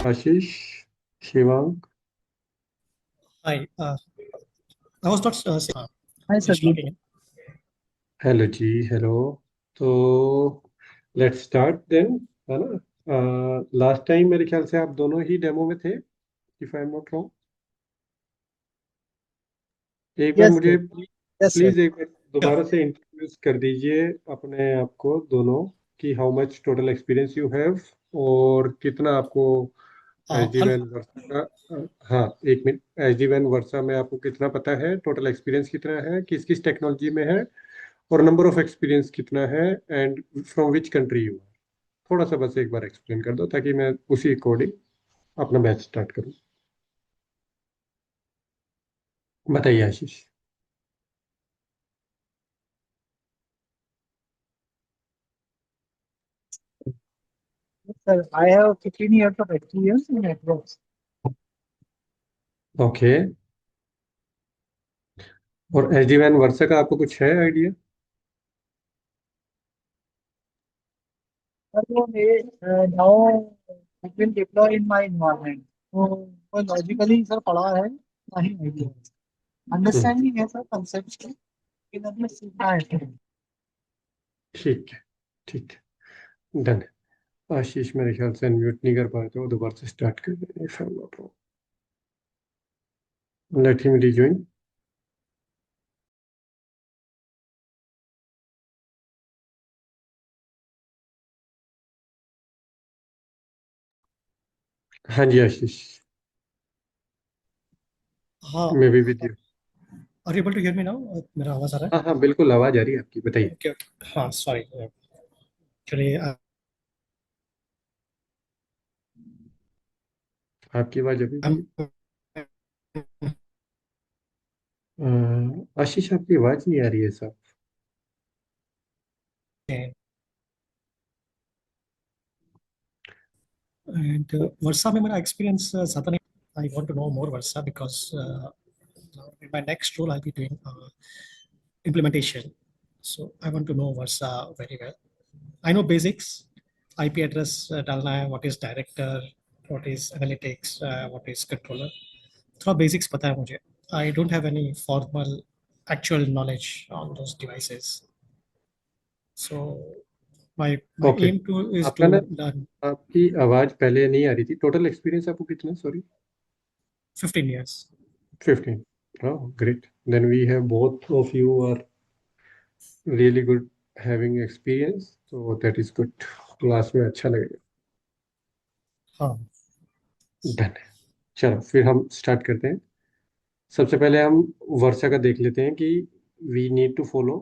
Ashish, Shivang. Hi, I was not saying, Hi, just Sajid. logging in. Hello जी, hello. तो let's start then, है ना। Last time मेरे ख्याल से आप दोनों ही डेमो में थे, if I am not wrong. एक बार Yes, मुझे sir. Yes, sir. प्लीज एक बार दोबारा से इंट्रोड्यूस कर दीजिए अपने आप को दोनों, कि how much total experience you have, और कितना आपको एच डी Hello. वैन वर्सा का। हाँ, एक मिनट। एच डी वैन वर्सा में आपको कितना पता है, टोटल एक्सपीरियंस कितना है, किस किस टेक्नोलॉजी में है, और नंबर ऑफ एक्सपीरियंस कितना है, and from which country you. थोड़ा सा बस एक बार एक्सप्लेन कर दो ताकि मैं उसी अकॉर्डिंग अपना बैच स्टार्ट करूं। बताइए आशीष। Sir, I have 15 years of experience in networks. Okay. और एच डी वैन वर्सा का आपको कुछ है idea? Sir, now it will deploy in my environment. तो logically सर पढ़ा है नहीं idea. Understanding है सर concepts के, लेकिन अभी सीखना है. ठीक है, ठीक है, डन है। आशीष मेरे ख्याल से अनम्यूट नहीं कर पाए, तो दोबारा से स्टार्ट कर दें if I am not wrong. Let him rejoin. हाँ जी आशीष, हाँ, मैं भी with you. are you able to hear me now? मेरा आवाज आ रहा हाँ हाँ, बिल्कुल आवाज आ रही है आपकी, बताइए। है? Okay. हाँ, sorry. Actually, आपकी आवाज अभी भी। I'm आशीष आपकी आवाज नहीं आ रही है साहब। and वर्षा में मेरा experience ज़्यादा नहीं. I want to know more Varsha because in my next role I'll be doing implementation. So I want to know Varsha very well. I know basics, IP address डालना है, what is director, what is analytics, what is controller. थोड़ा basics पता है मुझे. I don't have any formal actual knowledge on those devices. So my okay. aim to is आपका to ना, learn आपकी आवाज पहले नहीं आ रही थी। टोटल एक्सपीरियंस आपको कितना, sorry? 15 years. 15। Oh, great. Then we have both of you are really good having experience, so that is good. Class में अच्छा लगेगा। हाँ. डन है। चलो फिर हम स्टार्ट करते हैं। सबसे पहले हम वर्षा का देख लेते हैं कि we need to follow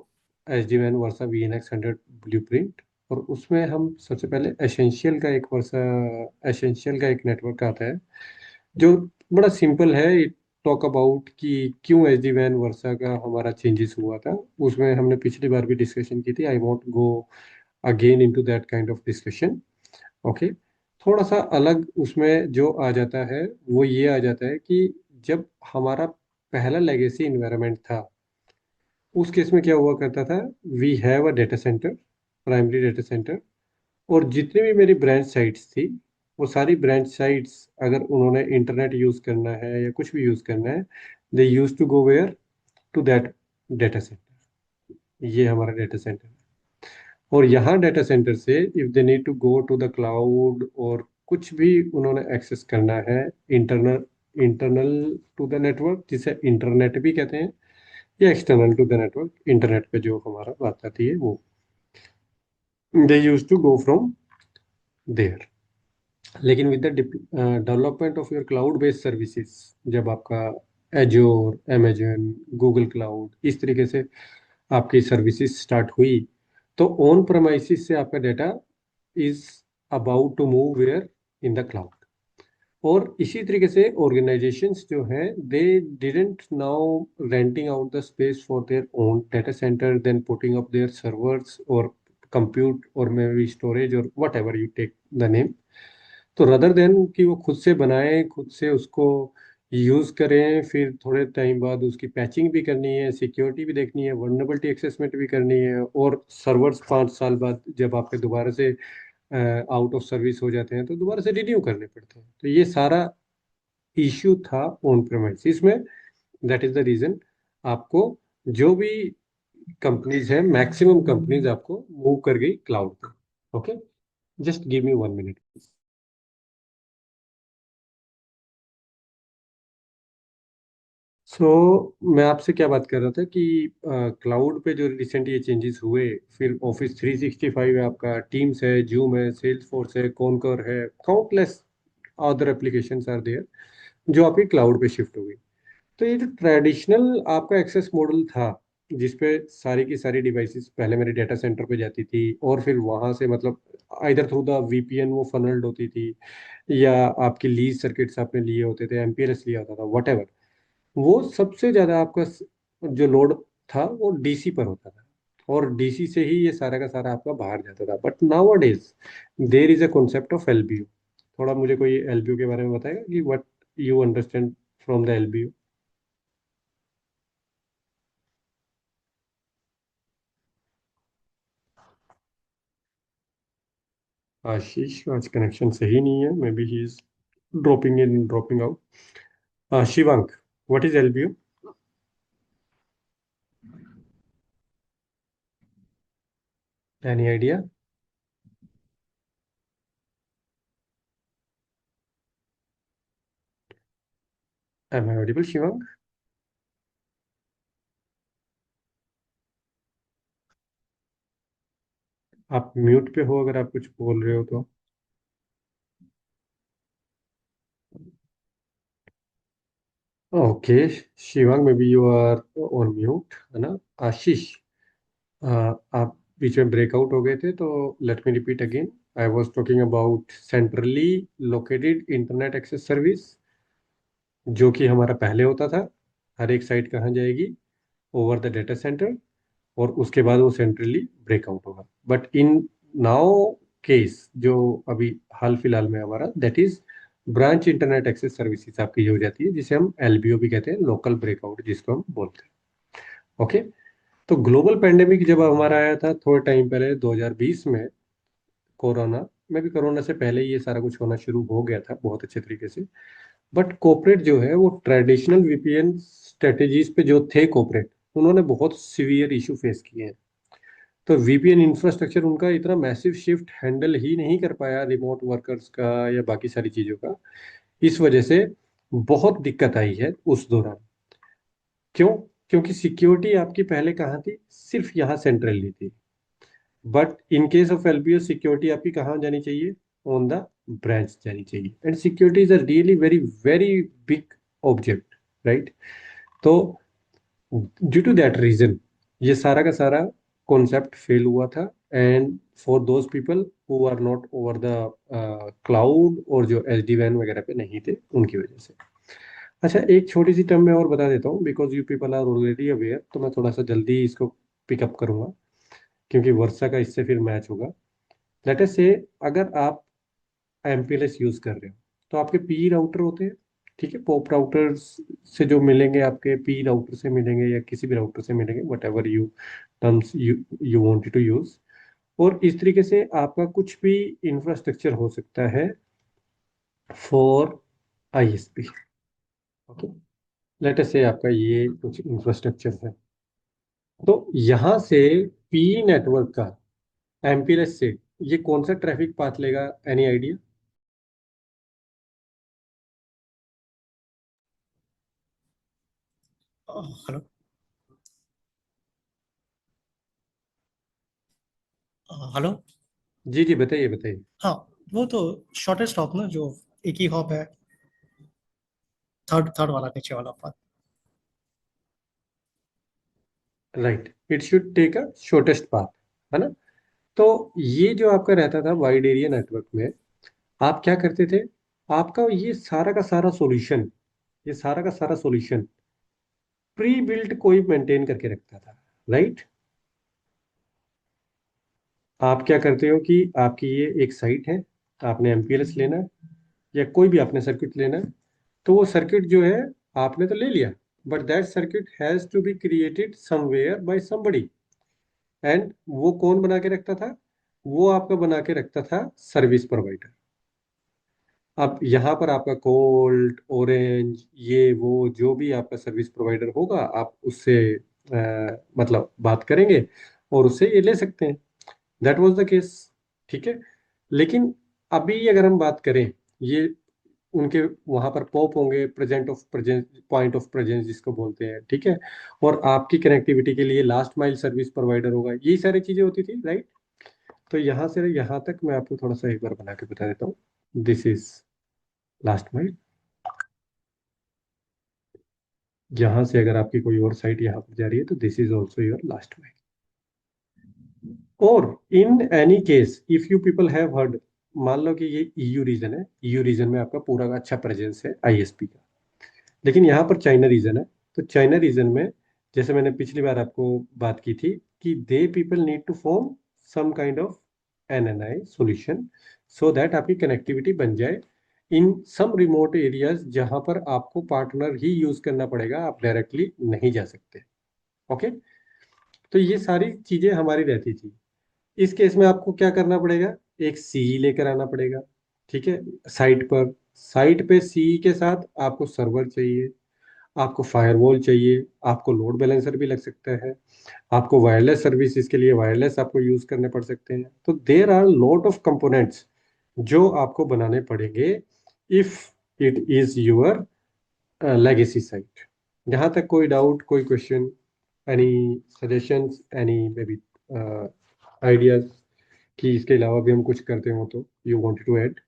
H D वैन Versa V N X 100 blueprint. और उसमें हम सबसे पहले एसेंशियल का एक वर्षा, एसेंशियल का एक नेटवर्क आता है जो बड़ा सिंपल है। इट टॉक अबाउट कि क्यों एच डी वैन वर्षा का हमारा चेंजेस हुआ था। उसमें हमने पिछली बार भी डिस्कशन की थी। I want go again into that kind of discussion. Okay. थोड़ा सा अलग उसमें जो आ जाता है वो ये आ जाता है कि जब हमारा पहला लेगेसी इन्वायरमेंट था, उस केस में क्या हुआ करता था, we have a data centre, primary data centre. और जितनी भी मेरी ब्रांच साइट्स थी, वो सारी ब्रांच साइट्स अगर उन्होंने इंटरनेट यूज़ करना है या कुछ भी यूज़ करना है, they use to go where, to that data centre. ये हमारा डेटा सेंटर है। और यहाँ डेटा सेंटर से if they need to go to the cloud और कुछ भी उन्होंने एक्सेस करना है internal, internal to the network, जिसे इंटरनेट भी कहते हैं, या external to the network, internet पे जो हमारा बात आती है वो, they use to go from there. लेकिन with the development of your cloud based services, जब आपका एजोर, अमेजन, गूगल क्लाउड इस तरीके से आपकी सर्विसेज स्टार्ट हुई, तो ऑन प्रमाइसिस से आपका data is about to move where, in the cloud. और इसी तरीके से ऑर्गेनाइजेशंस जो हैं, they didn't now renting out the space for their own data centre, then putting up their servers और compute or maybe storage or whatever you take the name. तो rather than कि वो खुद से बनाए, खुद से उसको यूज करें, फिर थोड़े टाइम बाद उसकी पैचिंग भी करनी है, सिक्योरिटी भी देखनी है, वल्नरेबिलिटी असेसमेंट भी करनी है, और सर्वर्स 5 साल बाद जब आपके दोबारा से आउट ऑफ सर्विस हो जाते हैं तो दोबारा से रिन्यू करने पड़ते हैं। तो ये सारा इश्यू था ऑन प्रेमाइसिस में। दैट इज द रीजन आपको जो भी कंपनीज है, मैक्सिमम कंपनीज आपको मूव कर गई क्लाउड पे। Okay, just give me 1 minute. मैं आपसे क्या बात कर रहा था कि क्लाउड पे जो रिसेंट ये चेंजेस हुए, फिर ऑफिस 365 है आपका, टीम्स है, जूम है, सेल्स फोर्स है, कॉनकर है, countless other applications are there जो आपकी क्लाउड पे शिफ्ट हो गई। तो ये जो ट्रेडिशनल आपका एक्सेस मॉडल था, जिसपे सारी की सारी डिवाइसेस पहले मेरे डेटा सेंटर पे जाती थी और फिर वहां से मतलब आइदर थ्रू द वीपीएन वो फनल्ड होती थी, या आपकी लीज सर्किट्स आपने लिए होते थे, एमपीएलएस लिया होता था, वट, वो सबसे ज्यादा आपका जो लोड था वो डीसी पर होता था, और डीसी से ही ये सारा का सारा आपका बाहर जाता था। But nowadays there is a concept of LBU. थोड़ा मुझे कोई एलबीयू के बारे में बताएगा कि what you understand from the LBU. Ashish आज कनेक्शन सही नहीं है, maybe he is dropping in dropping out. Shivank, what is LBU? Any idea? Am I audible Shivank? आप म्यूट पे हो अगर आप कुछ बोल रहे हो तो। Okay Shivang, maybe you are on mute, है ना? आशीष, आप बीच में ब्रेकआउट हो गए थे, तो let me repeat again. I was talking about centrally located internet access service, जो कि हमारा पहले होता था। हर एक साइट कहाँ जाएगी? ओवर द डेटा सेंटर, और उसके बाद वो सेंट्रली ब्रेकआउट होगा। बट इन नाउ केस जो अभी हाल फिलहाल में हमारा, that is branch internet access services आपकी हो जाती है, जिसे हम एलबीओ भी कहते हैं, लोकल ब्रेकआउट जिसको हम बोलते हैं। ओके, तो ग्लोबल पेंडेमिक जब हमारा आया था थोड़े टाइम पहले 2020 में, कोरोना में भी, कोरोना से पहले ये सारा कुछ होना शुरू हो गया था बहुत अच्छे तरीके से। बट कॉर्पोरेट जो है वो ट्रेडिशनल वीपीएन स्ट्रेटेजीज पे जो थे कॉर्पोरेट, उन्होंने बहुत सीवियर इशू फेस किए हैं। तो वीपीएन इंफ्रास्ट्रक्चर उनका इतना मैसिव शिफ्ट हैंडल ही नहीं कर पाया रिमोट वर्कर्स का या बाकी सारी चीज़ों का। इस वजह से बहुत दिक्कत आई है उस दौरान। क्यों? क्योंकि सिक्योरिटी आपकी पहले कहाँ थी? सिर्फ यहाँ सेंट्रली थी। But in case of LBO security आपकी कहाँ जानी चाहिए? ऑन द ब्रांच जानी चाहिए। And security is a really very very big object, right? तो ड्यू टू दैट रीजन ये सारा का सारा कॉन्सेप्ट फेल हुआ था। And for those people who are not over the cloud, और जो एच डी वैन वगैरह पे नहीं थे, उनकी वजह से। अच्छा, एक छोटी सी टर्म मैं और बता देता हूँ, because you people are already aware, तो मैं थोड़ा सा जल्दी इसको पिकअप करूंगा, क्योंकि वर्षा का इससे फिर मैच होगा। लेट अस से, अगर आप एमपीएलएस यूज कर रहे हो तो आपके पी राउटर होते हैं, ठीक है? पॉप राउटर्स से जो मिलेंगे, आपके पी राउटर से मिलेंगे या किसी भी राउटर से मिलेंगे, whatever you terms you wanted to use. और इस तरीके से आपका कुछ भी इंफ्रास्ट्रक्चर हो सकता है for ISP. Okay, let us से आपका ये कुछ इंफ्रास्ट्रक्चर है, तो यहाँ से पी नेटवर्क का एमपीएलएस से ये कौन सा ट्रैफिक पाथ लेगा? Any idea? हेलो। हेलो। जी जी, बताइए बताइए। हाँ, वो तो शॉर्टेस्ट हॉप ना, जो एक ही हॉप है, थर्ड थर्ड वाला, नीचे वाला path. Right, it should take a shortest path, है ना? तो ये जो आपका रहता था वाइड एरिया नेटवर्क में, आप क्या करते थे? आपका ये सारा का सारा सॉल्यूशन, ये सारा का सारा सॉल्यूशन प्री बिल्ट कोई मेंटेन करके रखता था, राइट? आप क्या करते हो कि आपकी ये एक साइट है, आपने एमपीएलएस लेना है या कोई भी आपने सर्किट लेना है, तो वो सर्किट जो है आपने तो ले लिया, but that circuit has to be created somewhere by somebody. And वो कौन बना के रखता था? वो आपका बना के रखता था सर्विस प्रोवाइडर। अब यहाँ पर आपका कोल्ट, ऑरेंज, ये वो जो भी आपका सर्विस प्रोवाइडर होगा, आप उससे मतलब बात करेंगे और उससे ये ले सकते हैं। That was the case. ठीक है। लेकिन अभी अगर हम बात करें, ये उनके वहां पर पॉप होंगे, present of presence, point of presence जिसको बोलते हैं, ठीक है। और आपकी कनेक्टिविटी के लिए लास्ट माइल सर्विस प्रोवाइडर होगा, यही सारी चीजें होती थी, राइट। तो यहाँ से यहाँ तक मैं आपको थोड़ा सा एक बार बना के बता देता हूँ। This is last mile. यहाँ से अगर आपकी कोई और साइट यहाँ पर जा रही है तो this is also your last mile. और in any case if you people have heard, मान लो कि ये ईयू रीजन है, ईयू रीजन में आपका पूरा अच्छा प्रेजेंस है आईएसपी का, लेकिन यहाँ पर चाइना रीजन है। तो चाइना रीजन में, जैसे मैंने पिछली बार आपको बात की थी कि they people need to form some kind of NNI solution so that आपकी कनेक्टिविटी बन जाए इन सम रिमोट एरियाज जहां पर आपको पार्टनर ही यूज करना पड़ेगा, आप डायरेक्टली नहीं जा सकते। ओके। तो ये सारी चीजें हमारी रहती थी। इस केस में आपको क्या करना पड़ेगा? एक सीई लेकर आना पड़ेगा, ठीक है, साइट पर। साइट पे सीई के साथ आपको सर्वर चाहिए, आपको फायरवॉल चाहिए, आपको लोड बैलेंसर भी लग सकता है, आपको वायरलेस सर्विसेज के लिए वायरलेस आपको यूज करने पड़ सकते हैं। तो there are lot of components जो आपको बनाने पड़ेंगे if it is your legacy site. जहां तक कोई डाउट, कोई question, any suggestions, any maybe ideas कि इसके अलावा भी हम कुछ करते हो तो you wanted to add?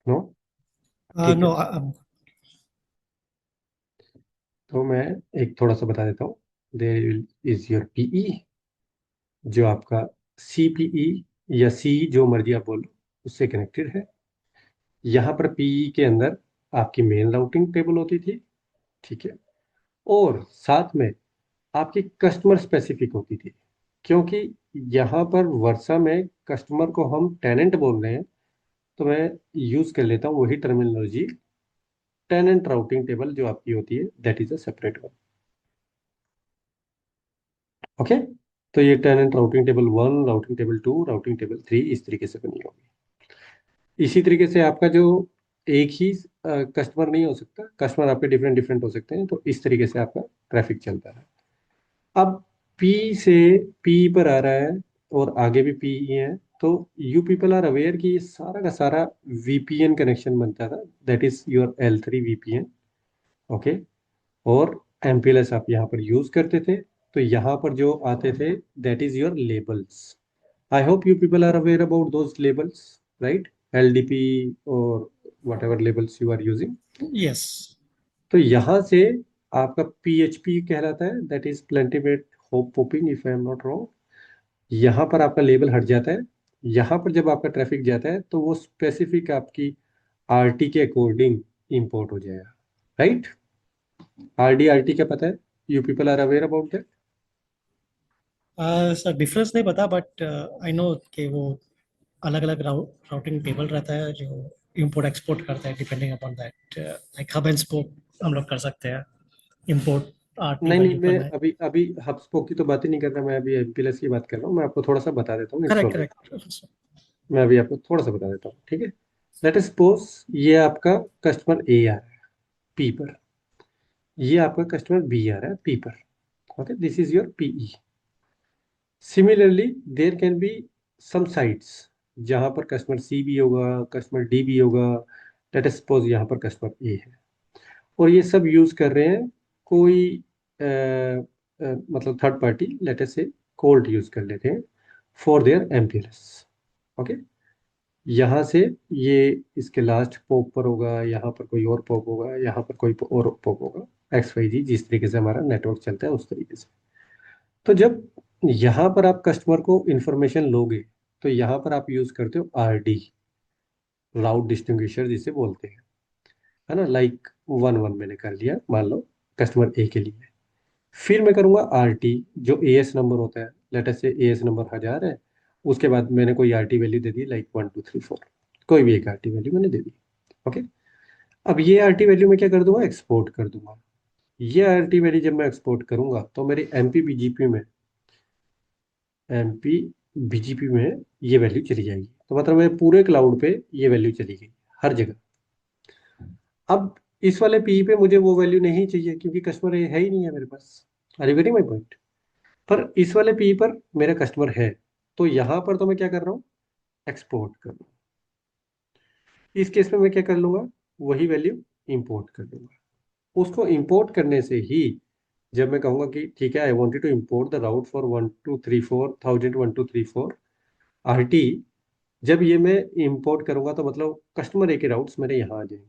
No? ठीक है। No, तो मैं एक थोड़ा सा बता देता हूँ। देयर इज योर पीई, जो आपका सीपीई या सी जो मर्जी आप बोलो, उससे कनेक्टेड है। यहाँ पर पीई के अंदर आपकी मेन राउटिंग टेबल होती थी, ठीक है। और साथ में आपकी कस्टमर स्पेसिफिक होती थी, क्योंकि यहाँ पर वर्षा में कस्टमर को हम टेनेंट बोल रहे हैं, तो मैं यूज कर लेता हूँ वही टर्मिनोलॉजी। टेनेंट राउटिंग टेबल जो आपकी होती है that is a separate one. Okay. तो ये tenant routing table 1, routing table 2, routing table 3 इस तरीके से बनी होगी। इसी तरीके से आपका जो एक ही कस्टमर नहीं हो सकता, कस्टमर आपके डिफरेंट डिफरेंट हो सकते हैं, तो इस तरीके से आपका ट्रैफिक चलता है। अब पी से पी पर आ रहा है और आगे भी पी ही है, तो यू पीपल आर अवेयर कि ये सारा का सारा वीपीएन कनेक्शन बनता था, that is your L3 VPN. Okay. और एमपीएलएस आप यहाँ पर यूज करते थे, तो यहाँ पर जो आते थे that is your labels. I hope you people are aware about those labels, right? LDP or whatever labels you are using. yes. तो यहाँ से आपका PHP कहलाता है, that is penultimate hop popping, if I am not wrong. यहाँ पर आपका label हट जाता है। यहाँ पर जब आपका ट्रैफिक जाता है तो वो स्पेसिफिक आपकी आरटी के अकॉर्डिंग इंपोर्ट हो जाएगा, राइट। आरडी आरटी क्या पता है? You people are aware about that? Sir difference नहीं पता, बट आई नो कि वो अलग अलग राउटिंग टेबल रहता है जो इंपोर्ट एक्सपोर्ट करता है, depending upon that, like hub and spoke हम लोग कर सकते हैं इंपोर्ट आरटी नहीं नहीं, वैल्यू मैं करना है। अभी अभी हबस्पॉट की तो बात ही नहीं कर रहा, मैं अभी एमपीएलएस की बात कर रहा हूँ। मैं आपको थोड़ा सा बता देता हूँ, करेक्ट इंस्टॉल करके। करेक्ट। मैं अभी आपको थोड़ा सा बता देता हूँ, ठीक है। लेट अस सपोज ये आपका कस्टमर ए आ रहा है पी पर, ये आपका कस्टमर बी आ रहा है पी पर। Okay, this is your PE. Similarly there can be some sites जहां पर कस्टमर सी भी होगा, कस्टमर डी भी होगा। लेट अस सपोज यहाँ पर कस्टमर ए है और ये सब यूज कर रहे हैं कोई मतलब थर्ड पार्टी, लेट अस से कोल्ट यूज कर लेते हैं फॉर देयर एमपीएलएस। ओके। यहाँ से ये इसके लास्ट पॉप पर होगा, यहाँ पर कोई और पॉप होगा, यहाँ पर कोई और पॉप होगा, एक्स वाई जी, जिस तरीके से हमारा नेटवर्क चलता है उस तरीके से। तो जब यहाँ पर आप कस्टमर को इंफॉर्मेशन लोगे तो यहाँ पर आप यूज करते हो आरडी, राउट डिस्टिंग्विशर जिसे बोलते हैं, है ना। लाइक 1 1 मैंने कर लिया मान लो कस्टमर ए के लिए, फिर मैं करूंगा आरटी, जो एएस नंबर होता है, लेट अस से एएस नंबर 1000 है, उसके बाद मैंने कोई आरटी वैल्यू दे दी लाइक 1234, कोई भी एक आरटी वैल्यू मैंने दे दी। ओके, अब ये आरटी वैल्यू मैं क्या कर दूंगा, एक्सपोर्ट कर दूंगा। ये आरटी वैल्यू जब मैं एक्सपोर्ट करूंगा तो मेरी एमपी बीजीपी में ये वैल्यू चली जाएगी। तो मतलब मेरे पूरे क्लाउड पे ये वैल्यू चली गई, हर जगह। अब इस वाले पी पे मुझे वो वैल्यू नहीं चाहिए क्योंकि कस्टमर है ही नहीं है मेरे पास। Are you getting my point? पर इस वाले पी पर मेरा कस्टमर है, तो यहाँ पर तो मैं क्या कर रहा हूँ, एक्सपोर्ट कर रहा हूँ। इस केस में मैं क्या कर लूंगा, वही वैल्यू इंपोर्ट कर लूंगा। उसको इंपोर्ट करने से ही जब मैं कहूंगा कि ठीक है, I wanted to import the route for 1234 RT, जब ये मैं इंपोर्ट करूंगा तो मतलब कस्टमर ए के राउट्स मेरे यहाँ आ जाएंगे।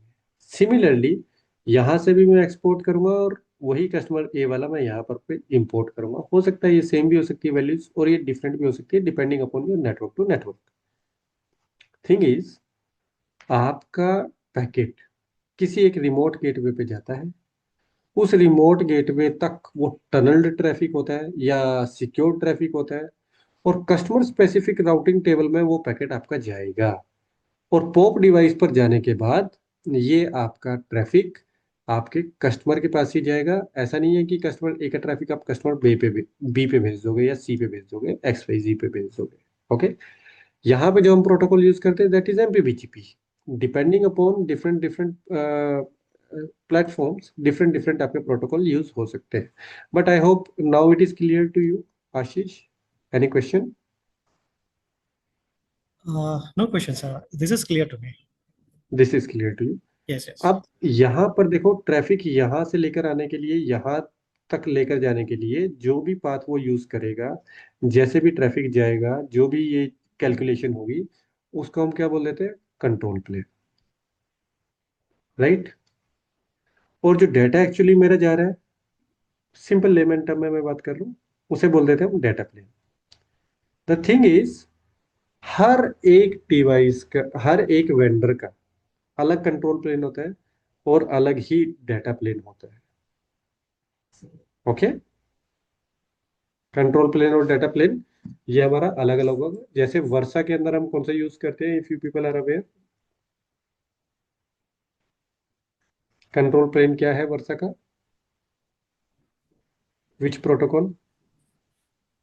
सिमिलरली यहाँ से भी मैं एक्सपोर्ट करूंगा और वही कस्टमर ए वाला मैं यहाँ पर पे इंपोर्ट करूंगा। हो सकता है ये सेम भी हो सकती है वैल्यूज, और ये डिफरेंट भी हो सकती है depending upon your network to network. Thing is, आपका पैकेट किसी एक रिमोट गेटवे पे जाता है, उस रिमोट गेटवे तक वो टनल्ड ट्रैफिक होता है या सिक्योर ट्रैफिक होता है, और कस्टमर स्पेसिफिक राउटिंग टेबल में वो पैकेट आपका जाएगा, और पॉप डिवाइस पर जाने के बाद ये आपका ट्रैफिक आपके कस्टमर के पास ही जाएगा। ऐसा नहीं है कि कस्टमर ए का ट्रैफिक आप कस्टमर बी पे भेज दोगे या सी पे भेज दोगे, एक्स वाई जी पे भेज दोगे। ओके, यहाँ पे जो हम प्रोटोकॉल यूज करते हैं that is MPBGP. Depending upon different different platforms, different different आपके प्रोटोकॉल यूज हो सकते हैं। But I hope now it is clear to you. Ashish, any question? No question, sir. This is clear to me. This is clear to you. Yes, yes. अब यहाँ पर देखो, traffic यहाँ से लेकर आने के लिए, यहाँ तक लेकर जाने के लिए जो भी पाथ वो यूज करेगा, जैसे भी ट्रैफिक जाएगा, जो भी ये कैलकुलेशन होगी, उसको हम क्या बोल देते हैं, कंट्रोल प्लेन, राइट। और जो डाटा एक्चुअली मेरा जा रहा है, सिंपल लेमन टर्म में मैं बात कर लूँ, उसे बोल देते हैं हम data plane. The thing is, हर एक डिवाइस का, हर एक वेंडर का अलग कंट्रोल प्लेन होता है और अलग ही डाटा प्लेन होता है। ओके, कंट्रोल प्लेन और डाटा प्लेन ये हमारा अलग अलग होगा। जैसे वर्षा के अंदर हम कौन सा यूज करते हैं, if you people are aware, control plane क्या है वर्षा का, which protocol?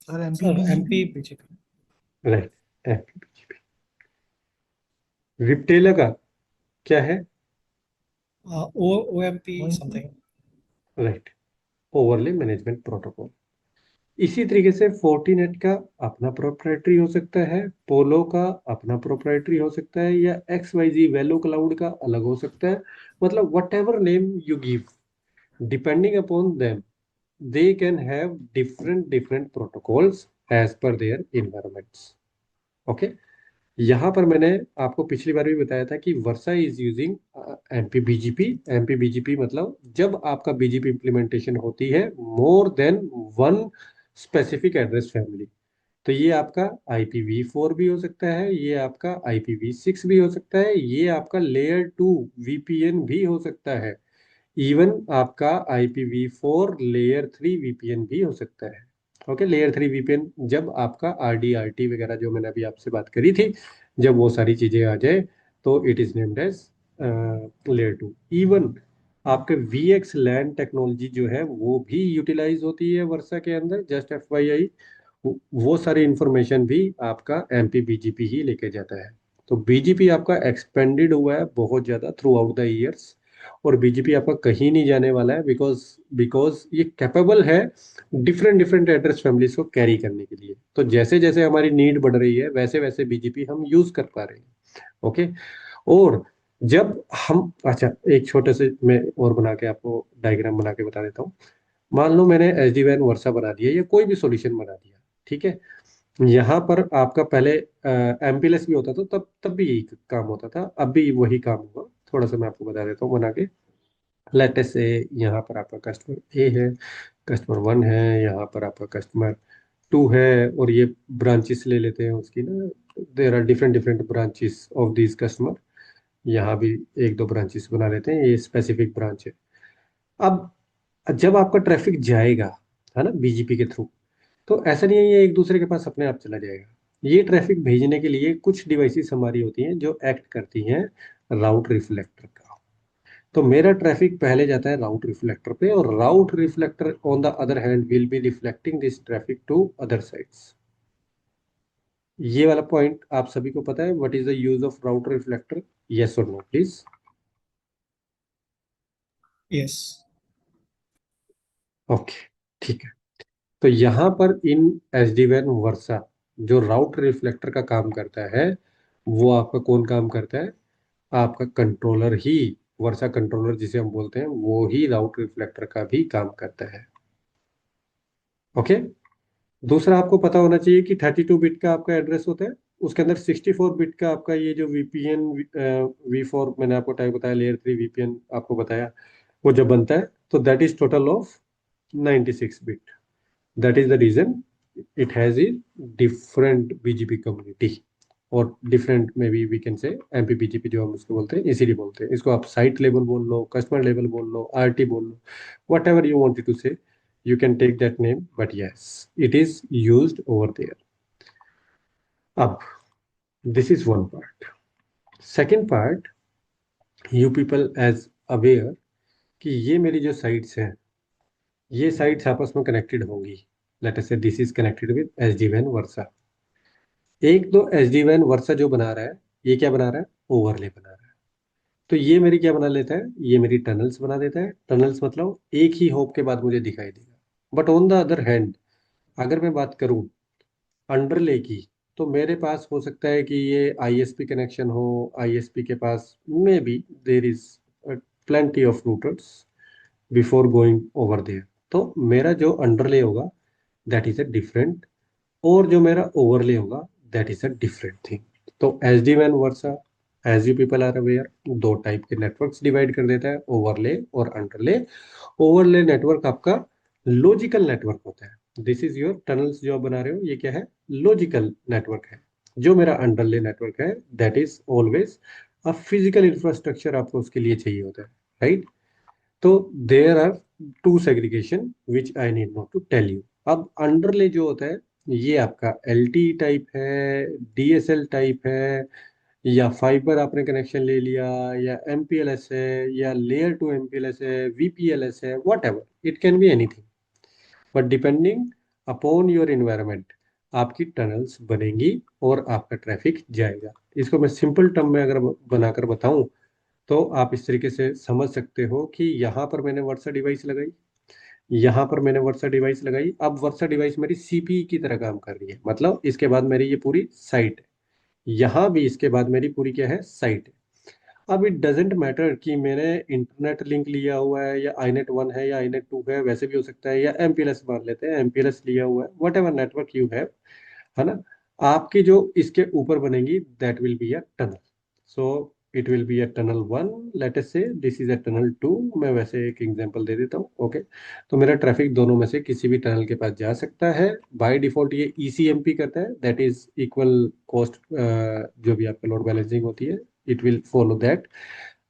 Sir Sir, MP MP BGP. Right, MPPGP. Viptela का क्या है? OMP something. Right, overlay management protocol. इसी तरीके से फोर्टीनेट का अपना प्रोप्राइटरी हो सकता है, पोलो का अपना प्रोप्राइटरी हो सकता है, या एक्स वाई जी वेलो क्लाउड का अलग हो सकता है। मतलब what ever name you give, depending upon them, they can have different protocols as per their environments. Okay, यहाँ पर मैंने आपको पिछली बार भी बताया था कि Versa is using MP BGP. MP BGP मतलब जब आपका बीजीपी इंप्लीमेंटेशन होती है more than one specific address family, तो ये आपका IPv4 भी हो सकता है, ये आपका IPv6 भी हो सकता है, ये आपका लेयर 2 VPN भी हो सकता है, इवन आपका IPv4 लेयर 3 VPN भी हो सकता है। ओके, लेयर 3 VPN जब आपका RDRT वगैरह जो मैंने अभी आपसे बात करी थी, जब वो सारी चीजें आ जाए तो it is named edge layer 2। Even आपके VXLAN टेक्नोलॉजी जो है वो भी यूटिलाइज होती है वर्षा के अंदर, जस्ट FYI। वो सारी इंफॉर्मेशन भी आपका एमपी बीजीपी ही लेके जाता है। तो बीजीपी आपका एक्सपेंडेड हुआ है बहुत ज्यादा थ्रू आउट द ईयर्स, और बीजीपी आपका कहीं नहीं जाने वाला है, बिकॉज बिकॉज ये कैपेबल है डिफरेंट डिफरेंट एड्रेस फैमिलीज को कैरी करने के लिए। तो जैसे जैसे हमारी नीड बढ़ रही है वैसे वैसे बीजीपी हम यूज कर पा रहे हैं। ओके, और जब हम, अच्छा एक छोटे से मैं और बना के आपको डायग्राम बना के बता देता हूँ। मान लो मैंने SD-WAN वर्षा बना दिया या कोई भी सॉल्यूशन बना दिया, ठीक है। यहाँ पर आपका पहले MPLS भी होता था, तब तब भी यही काम होता था, अब भी वही काम होगा। थोड़ा सा मैं आपको बता देता हूँ बना के। लेटेस्ट से यहाँ पर आपका कस्टमर ए है, कस्टमर 1 है, यहाँ पर आपका कस्टमर 2 है, और ये ब्रांचेस ले लेते हैं उसकी ना, there are different different branches of this customer. यहाँ भी एक दो ब्रांचेस बना लेते हैं, ये स्पेसिफिक ब्रांच है। अब जब आपका ट्रैफिक जाएगा है ना, बीजीपी के थ्रू। तो ऐसा नहीं है ये एक दूसरे के पास अपने आप चला जाएगा। ये ट्रैफिक भेजने के लिए कुछ डिवाइसेस हमारी होती हैं जो एक्ट करती हैं राउट रिफ्लेक्टर का। तो मेरा ट्रैफिक पहले जाता है राउट रिफ्लेक्टर पे, और route reflector on the other hand will be reflecting this traffic to other sides. ये वाला पॉइंट आप सभी को पता है, what is the use of route reflector? Yes और नो प्लीज। Yes. ओके, ठीक है। तो यहाँ पर इन एसडी वैन वर्सा जो राउट रिफ्लेक्टर का काम करता है, वो आपका कौन काम करता है? आपका कंट्रोलर ही, वर्सा कंट्रोलर जिसे हम बोलते हैं, वो ही राउट रिफ्लेक्टर का भी काम करता है। ओके। दूसरा आपको पता होना चाहिए कि 32 बिट का आपका एड्रेस होता है, उसके अंदर 64 बिट का आपका ये जो वीपीएन वी4 मैंने आपको टाइप बताया, लेयर 3 वीपीएन आपको बताया, वो जब बनता है तो that is total of 96 bit. That is the reason it has a different BGP community, और different maybe we can say MP BGP जो हम उसको बोलते हैं, इसीलिए बोलते हैं इसको। आप साइट लेवल बोल लो, कस्टमर लेवल बोल लो, आरटी बोल लो, whatever you wanted to say, you can take that name, but yes, it is used over there. Up, this is one part. Second part, you people as aware कि ये मेरी जो sites हैं, ये sites आपस में connected होंगी। Let us say this is connected with SD WAN Versa. एक तो एसडी-वैन वर्सा जो बना रहा है, ये क्या बना रहा है? ओवरले बना रहा है। तो ये मेरी क्या बना लेता है? ये मेरी टनल्स बना देता है। टनल्स मतलब एक ही होप के बाद मुझे दिखाई देगा। But on the other hand, अगर मैं बात करूं अंडरले की, तो मेरे पास हो सकता है कि ये आईएसपी कनेक्शन हो, आईएसपी के पास maybe there is plenty of routers before going over there. तो मेरा जो अंडरले होगा दैट इज अ डिफरेंट, और जो मेरा ओवरले होगा that is a different thing. तो एस डी वैन Versa, as you people are aware, दो टाइप के नेटवर्क्स डिवाइड कर देता है, ओवरले और अंडरले। ओवरले नेटवर्क आपका लॉजिकल नेटवर्क होता है। दिस इज योर टनल्स जो आप बना रहे हो, ये क्या है? लॉजिकल नेटवर्क है। जो मेरा अंडरले नेटवर्क है that is always a physical infrastructure, आपको उसके लिए चाहिए होता है, राइट? तो there are two segregation which I need not to tell you. अब अंडरले जो होता है, ये आपका एल टाइप है, डीएसएल टाइप है, या फाइबर आपने कनेक्शन ले लिया, या एमपीएलएस है, या लेयर 2 एमपीएलएस है, वीपीएलएस है, what ever it can be anything, but depending upon your environment आपकी टनल्स बनेंगी और आपका ट्रैफिक जाएगा। इसको मैं सिंपल टर्म में अगर बनाकर बताऊं, तो आप इस तरीके से समझ सकते हो कि यहाँ पर मैंने वर्सा डिवाइस लगाई, यहाँ पर मैंने वर्सा डिवाइस लगाई। अब वर्सा डिवाइस मेरी सीपी की तरह काम कर रही है, मतलब इसके बाद मेरी ये पूरी साइट है, यहाँ भी इसके बाद मेरी पूरी क्या है? साइट है। अब इट डजेंट मैटर कि मैंने इंटरनेट लिंक लिया हुआ है, या आईनेट 1 है, या आईनेट 2 है, वैसे भी हो सकता है, या एमपीएलएस मान लेते हैं, एमपीएलएस लिया हुआ है, what ever network you have, है ना? आपकी जो इसके ऊपर बनेगी that will be a tunnel. So it will be a tunnel 1, late us say this is a tunnel 2। मैं वैसे एक एग्जांपल दे देता हूँ, ओके? तो मेरा ट्रैफिक दोनों में से किसी भी टनल के पास जा सकता है। बाय डिफॉल्ट ये ईसीएमपी करता है, दैट इज इक्वल कॉस्ट, जो भी आपका लोड बैलेंसिंग होती है, इट विल फॉलो दैट।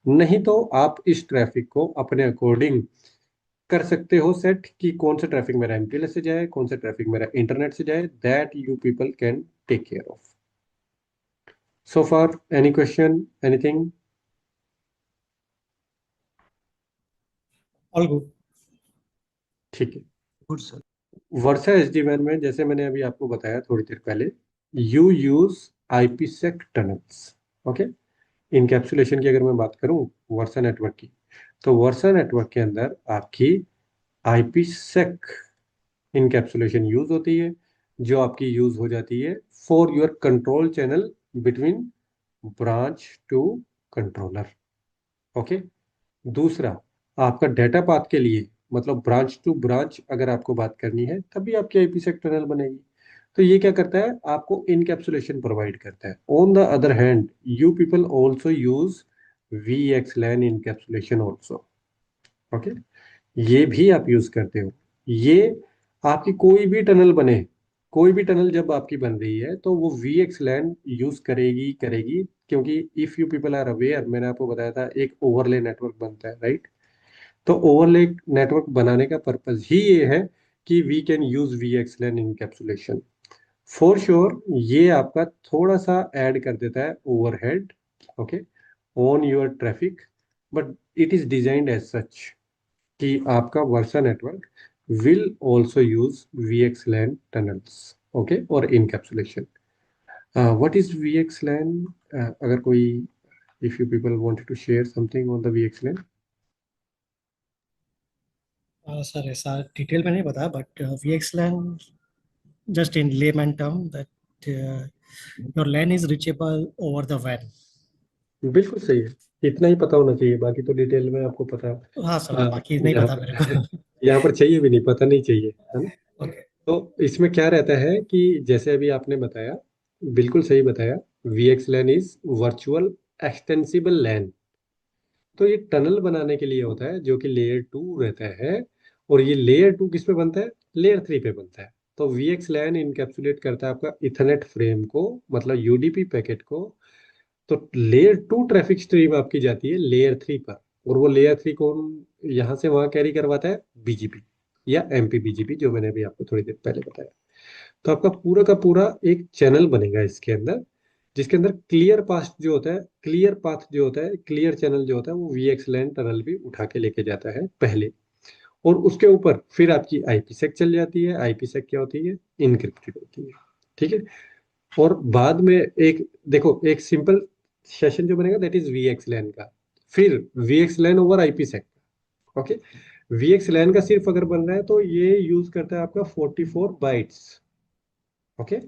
नहीं तो आप इस ट्रैफिक को अपने अकॉर्डिंग कर सकते हो सेट, कि कौन सा ट्रैफिक मेरा एमपीएलएस से जाए, कौन सा ट्रैफिक मेरा इंटरनेट से जाए, that you people can take care of. So far any question, anything? All good. ठीक है। Good sir. वर्सा एसडी वैन में जैसे मैंने अभी आपको बताया थोड़ी देर पहले, you use IPsec tunnels, okay? Encapsulation की अगर मैं बात करूं वर्सा नेटवर्क की, तो वर्सा नेटवर्क के अंदर आपकी आईपीसेक इनकैप्सुलेशन यूज होती है, जो आपकी यूज हो जाती है for your control channel between branch to controller, okay? दूसरा, आपका डेटा पाथ के लिए, मतलब ब्रांच टू ब्रांच अगर आपको बात करनी है तभी आपकी आईपीसेक टनल बनेगी। तो ये क्या करता है? आपको इनकैप्सुलेशन प्रोवाइड करता है। On the other hand, you people also use VXLAN encapsulation also, okay? ये भी आप यूज करते हो। ये आपकी कोई भी टनल बने, कोई भी टनल जब आपकी बन रही है तो वो VXLAN यूज करेगी करेगी, क्योंकि if you people are aware, मैंने आपको बताया था एक ओवरले नेटवर्क बनता है, राइट? तो ओवरले नेटवर्क बनाने का पर्पज ही ये है कि we can use VXLAN encapsulation. For sure ये आपका थोड़ा सा ऐड कर देता है overhead, okay, on your traffic, but it is designed as such कि आपका Versa network will also use VXLAN tunnels, okay, or encapsulation. What is VXLAN? अगर कोई, if you people wanted to share something on the VXLAN. Sir ऐसा detail में नहीं पता, but VXLAN just in layman term that your LAN is reachable over the WAN. बिल्कुल सही है, इतना ही पता होना चाहिए, बाकी तो डिटेल में आपको पता हाँ सर, बाकी नहीं यहाँ पता मेरे पर को। यहाँ पर चाहिए भी नहीं, पता नहीं चाहिए, है ना। ओके। तो इसमें क्या रहता है कि जैसे अभी आपने बताया, बिल्कुल सही बताया, VXLAN इज वर्चुअल एक्सटेंसिबल लैन। तो ये टनल बनाने के लिए होता है जो कि लेयर 2 रहता है, और ये लेयर 2 किस पे बनता है, लेयर 3 पे बनता है। तो VXLAN इनकैप्सुलेट करता है आपका इथरनेट फ्रेम को, मतलब UDP पैकेट को। तो लेयर 2 ट्रैफिक स्ट्रीम आपकी जाती है लेयर 3 पर, और वो लेयर 3 कौन यहाँ से वहां कैरी करवाता है, BGP या MPBGP, जो मैंने अभी आपको थोड़ी देर पहले बताया। तो आपका पूरा का पूरा एक चैनल बनेगा इसके अंदर, जिसके अंदर क्लियर पाथ जो होता है, क्लियर चैनल जो होता है, वो VXLAN टनल भी उठा के लेके जाता है पहले। और उसके ऊपर फिर आपकी IPsec चल जाती है। IPsec क्या होती है, इनक्रिप्टेड होती है, ठीक है। और बाद में एक, देखो, एक सिंपल सेशन जो बनेगा दैट इज VXLAN का, फिर VXLAN over IPsec, okay. VXLAN का सिर्फ अगर बन रहा है तो ये यूज करता है आपका 44 बाइट्स, ओके।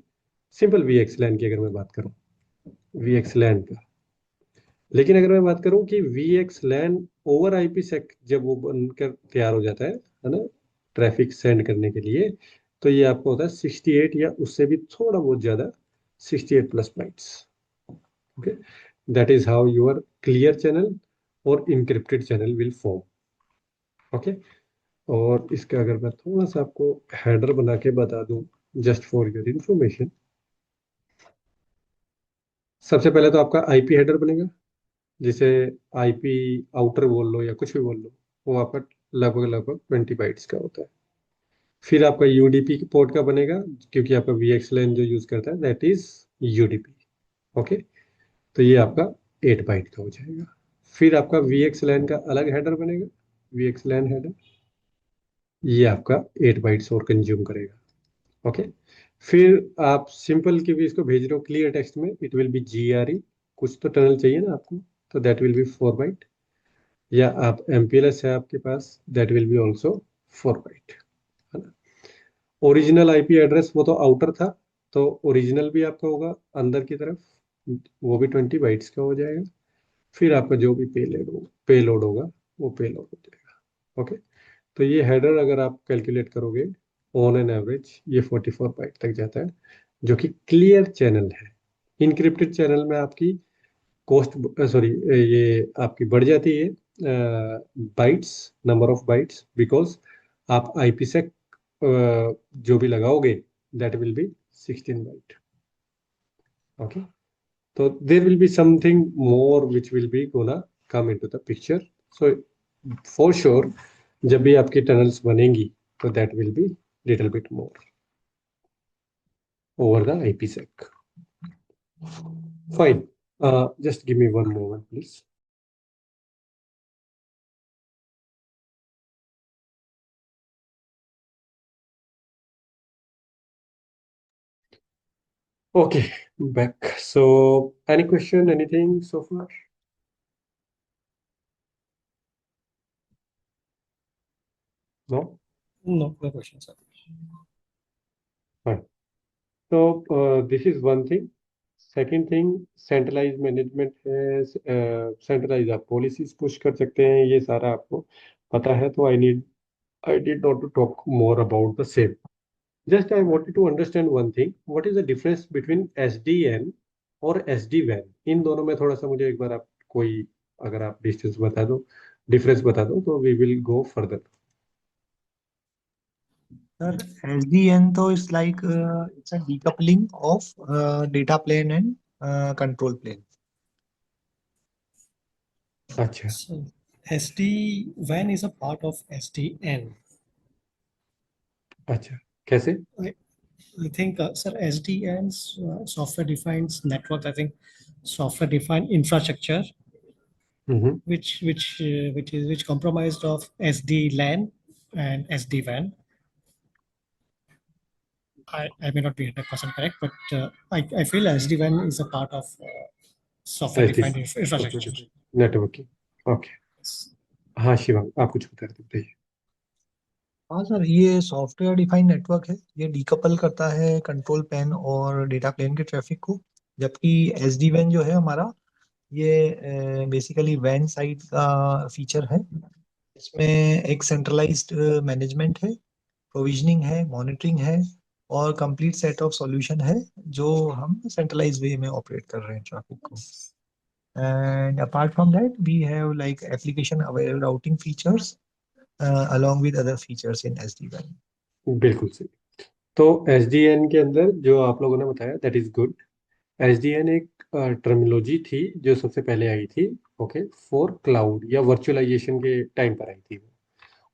सिंपल VXLAN की अगर मैं बात करूं, VXLAN का। लेकिन अगर मैं बात करूं कि VXLAN ओवर IPsec जब वो बनकर तैयार हो जाता है ना, ट्रैफिक सेंड करने के लिए, तो ये आपको होता है 68 या उससे भी थोड़ा बहुत ज्यादा, 68 plus bytes, okay. That is how your clear channel और encrypted channel will form, okay. और इसका अगर मैं थोड़ा सा आपको हेडर बना के बता दूं, जस्ट फॉर योर इंफॉर्मेशन, सबसे पहले तो आपका IP हेडर बनेगा, जिसे IP आउटर बोल लो या कुछ भी बोल लो, वो आपका लगभग लगभग 20 बाइट्स का होता है। फिर आपका UDP पोर्ट का बनेगा, क्योंकि आपका VXLAN जो यूज करता है दैट इज UDP, ओके। तो ये आपका 8 बाइट का हो जाएगा। फिर आपका VXLAN का अलग हेडर बनेगा, VXLAN हेडर, ये आपका 8 बाइट्स और कंज्यूम करेगा, ओके। फिर आप सिंपल की भी इसको भेज रहे हो क्लियर टेक्स्ट में, इट विल बी GRE, कुछ तो टनल चाहिए ना आपको, तो दैट विल बी 4 बाइट। या आप MPLS है आपके पास, that will be also 4 byte, है ना। ओरिजिनल IP एड्रेस वो तो आउटर था, तो ओरिजिनल भी आपका होगा अंदर की तरफ, वो भी 20 बाइट्स का हो जाएगा। फिर आपका जो भी पेलोड होगा वो पेलोड हो जाएगा, ओके। तो ये हेडर अगर आप कैलकुलेट करोगे, ऑन एन एवरेज ये 44 बाइट तक जाता है, जो कि क्लियर चैनल है। इनक्रिप्टेड चैनल में आपकी कॉस्ट, सॉरी, ये आपकी बढ़ जाती है bytes, number of bytes, because आप IPsec जो भी लगाओगे that will be 16 byte, okay. So there will be something more which will be gonna come into the picture. So for sure, जब भी आपकी टनल्स बनेंगी तो that will be little bit more over the IPsec. Fine. Just give me one moment, please. Okay, back. So any question, anything so far? No? No, no question, sir. Fine. So this is one thing. Second thing, centralise management है, centralise आप policies push कर सकते हैं, ये सारा आपको पता है, तो I did not to talk more about the same. Just I wanted to understand one thing, what is the difference between SDN और SD-WAN? इन दोनों में थोड़ा सा मुझे एक बार आप कोई, अगर आप डिस्टेंस बता दो, डिफरेंस बता दो, तो we will go further. Sir, SDN तो is like it's a decoupling of data plane and control plane. अच्छा, So SD-WAN is a part of SDN. अच्छा, कैसे? I think, sir, SDNs, software defined network. I think software defined infrastructure, hmm. which comprised of SD LAN and SD WAN. I may not be 100% correct, but I feel SD WAN is a part of software H D defined software infrastructure. Defined networking. Okay. हाँ शिवांग, आप कुछ बता रहे थे, बताइए। हाँ sir, ये software defined network है। ये डीकपल करता है कंट्रोल प्लेन और डेटा प्लेन के ट्रैफिक को। जबकि एसडी वैन जो है हमारा, ये बेसिकली वैन साइड का फीचर है। इसमें एक सेंट्रलाइज्ड मैनेजमेंट है, प्रोविजनिंग है, मॉनिटरिंग है, और कंप्लीट सेट ऑफ सॉल्यूशन है जो हम सेंट्रलाइज वे में ऑपरेट कर रहे हैं ट्रैफिक को। And apart from that we have like application aware routing features along with other features in SD-WAN. बिल्कुल सही। तो एस डी एन के अंदर जो आप लोगों ने बताया, that is good. S D N एक टर्मिनोलॉजी थी जो सबसे पहले आई थी, ओके, फॉर क्लाउड या वर्चुअलाइजेशन के टाइम पर आई थी।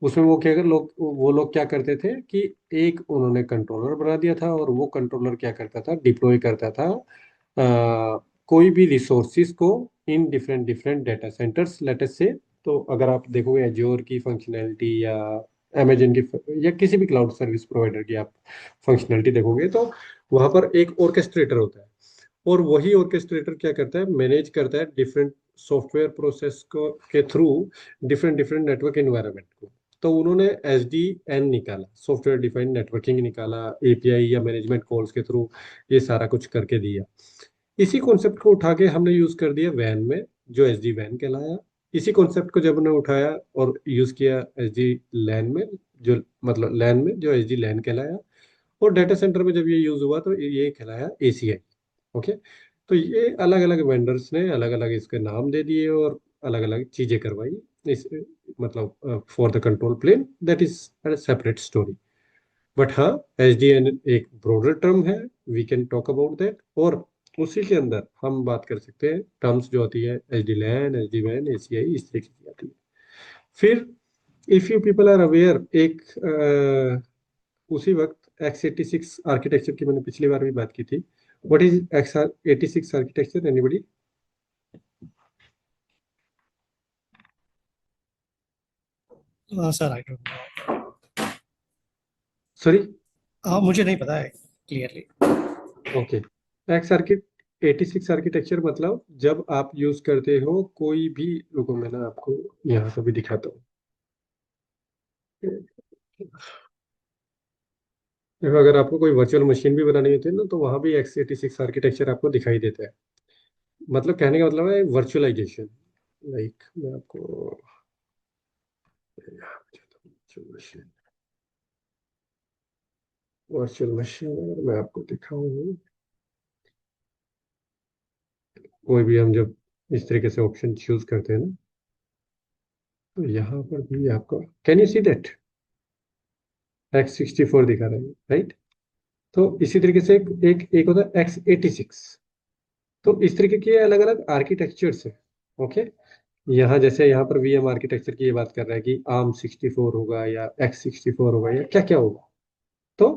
उसमें वो क्या कर लोग वो लोग क्या करते थे कि एक उन्होंने कंट्रोलर बना दिया था, और वो कंट्रोलर क्या करता था, डिप्लॉय करता था कोई भी रिसोर्सिस को in different different data centres, latest से। तो अगर आप देखोगे एज्योर की फंक्शनैलिटी या अमेजन की या किसी भी क्लाउड सर्विस प्रोवाइडर की आप फंक्शनैलिटी देखोगे, तो वहां पर एक ऑर्केस्ट्रेटर होता है। और वही ऑर्केस्ट्रेटर क्या करता है, मैनेज करता है डिफरेंट सॉफ्टवेयर प्रोसेस को के through different different network environment को। तो उन्होंने एस डी एन निकाला, सॉफ्टवेयर डिफाइंड नेटवर्किंग निकाला, एपीआई या मैनेजमेंट कॉल्स के थ्रू ये सारा कुछ करके दिया। इसी कॉन्सेप्ट को उठा के हमने यूज कर दिया वैन में, जो एस डी वैन कहलाया। इसी कॉन्सेप्ट को जब हमने उठाया और यूज किया एस डी लैन में, जो मतलब लैन में, जो एस डी लैन कहलाया। और डाटा सेंटर में जब ये यूज हुआ तो ये कहलाया एसीआई। ओके। तो ये अलग अलग वेंडर्स ने अलग अलग इसके नाम दे दिए और अलग अलग चीजें करवाई। इस मतलब for the control plane, that is separate story. But हाँ, एच डी एन एक ब्रॉडर टर्म है, we can talk about that. और उसी के अंदर हम बात कर सकते हैं टर्म्स जो आती है, H D LAN, H D वैन, एसीआई, इस तरीके की आती है। फिर if you people are aware, एक उसी वक्त x86 आर्किटेक्चर की मैंने पिछली बार भी बात की थी। What is x86 architecture, anybody? Sir, I don't know. Sorry. मुझे नहीं पता है क्लियरली। ओके। एक्स आर्किट 86 आर्किटेक्चर मतलब जब आप यूज करते हो कोई भी, रुको मैं ना आपको यहाँ से भी दिखाता हूँ। देखो, अगर आपको कोई वर्चुअल मशीन भी बनानी होती है ना, तो वहां भी x86 आर्किटेक्चर आपको दिखाई देता है। मतलब कहने का मतलब है वर्चुअलाइजेशन। लाइक मैं आपको वर्चुअल मशीन मैं आपको दिखाऊं, कोई भी हम जब इस तरीके से ऑप्शन चूज करते हैं ना, तो यहाँ पर भी आपको, can you see that x64 दिखा रहा है, राइट? तो इसी तरीके से एक होता है x86। तो इस तरीके के अलग अलग आर्किटेक्चर्स है। ओके। यहाँ जैसे यहाँ पर वीएम आर्किटेक्चर की ये बात कर रहा है कि आर्म 64 होगा या x64 होगा या क्या क्या होगा। तो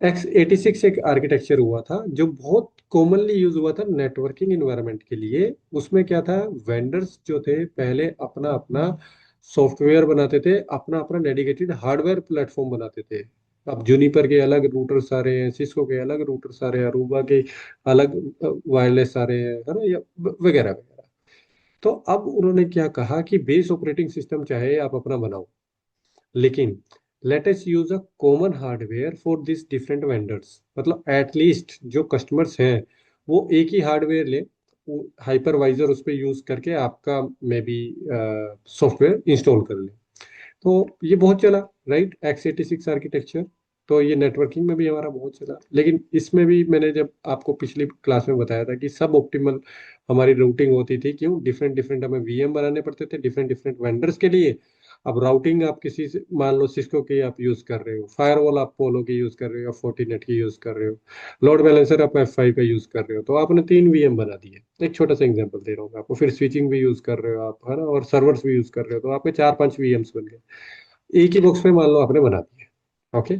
x86 एक आर्किटेक्चर हुआ था जो बहुत कॉमनली यूज हुआ था नेटवर्किंग एनवायरनमेंट के लिए। उसमें क्या था, वेंडर्स जो थे पहले अपना अपना सॉफ्टवेयर बनाते थे, अपना अपना डेडिकेटेड हार्डवेयर प्लेटफॉर्म बनाते थे। अब जूनिपर के अलग रूटर्स आ रहे हैं, सिस्को के अलग रूटर्स आ रहे हैं, अरूबा के अलग वायरलेस आ रहे हैं, है ना, या वगैरह वगैरह। तो अब उन्होंने क्या कहा कि बेस ऑपरेटिंग सिस्टम चाहे आप अपना बनाओ, लेकिन let us use a common hardware for this different vendors. मतलब एटलीस्ट जो कस्टमर्स हैं वो एक ही हार्डवेयर ले, हाइपरवाइजर उस पर यूज करके आपका मे बी सॉफ्टवेयर इंस्टॉल कर ले। तो ये बहुत चला, राइट, x86 आर्किटेक्चर। तो ये नेटवर्किंग में भी हमारा बहुत चला। लेकिन इसमें भी मैंने जब आपको पिछली क्लास में बताया था कि सब ऑप्टिमल हमारी रूटिंग होती थी। क्यों? डिफरेंट डिफरेंट हमें वीएम बनाने पड़ते थे डिफरेंट डिफरेंट वेंडर्स के लिए। अब राउटिंग आप किसी से, मान लो सिस्को की आप यूज कर रहे हो, फायरवॉल आप पोलो की यूज कर रहे हो, फोर्टिनेट की यूज कर रहे हो, लोड बैलेंसर आप F5 का यूज कर रहे हो, तो आपने 3 वीएम बना दिए। एक छोटा सा एग्जांपल दे रहा हूँ मैं आपको। फिर स्विचिंग भी यूज कर रहे हो आप, है ना, और सर्वर्स भी यूज कर रहे हो, तो आपके 4-5 वीएम्स बन गए। एक ही बॉक्स पे मान लो आपने बना दिए। ओके।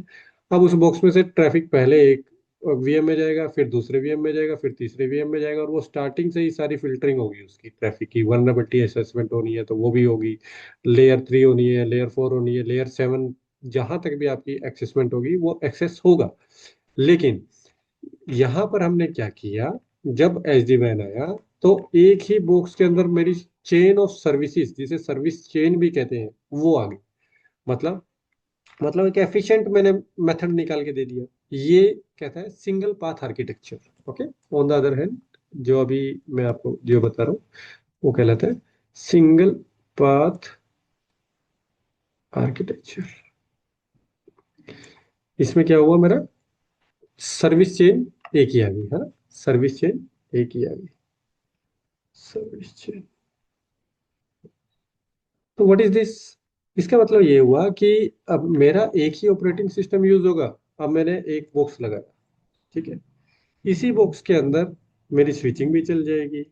अब उस बॉक्स में से ट्रैफिक पहले एक वीएम में जाएगा, फिर दूसरे वीएम में जाएगा, फिर तीसरे वीएम में जाएगा, और वो स्टार्टिंग से ही सारी फिल्टरिंग होगी उसकी ट्रैफिक की। वल्नरेबिलिटी असेसमेंट होनी है तो वो भी होगी, लेयर 3 होनी है, लेयर 4 होनी है, लेयर 7, जहां तक भी आपकी एक्सेसमेंट होगी वो एक्सेस होगा। लेकिन यहाँ पर हमने क्या किया, जब एसडी वैन आया तो एक ही बॉक्स के अंदर मेरी चेन ऑफ सर्विसेज, जिसे सर्विस चेन भी कहते हैं, वो आ गई। मतलब एक एफिशिएंट मैंने मेथड निकाल के दे दिया। ये कहता है single path architecture. Okay, on the other hand जो अभी मैं आपको जो बता रहा हूँ वो कहलाता है सिंगल पाथ आर्किटेक्चर। इसमें क्या हुआ, मेरा सर्विस चेन एक ही आ गई है ना, सर्विस चेन एक ही आ गई, सर्विस चेन। तो व्हाट इज दिस, इसका मतलब ये हुआ कि अब मेरा एक ही ऑपरेटिंग सिस्टम यूज होगा। अब मैंने एक बॉक्स लगाया, ठीक है, इसी बॉक्स के अंदर मेरी स्विचिंग भी चल जाएगी,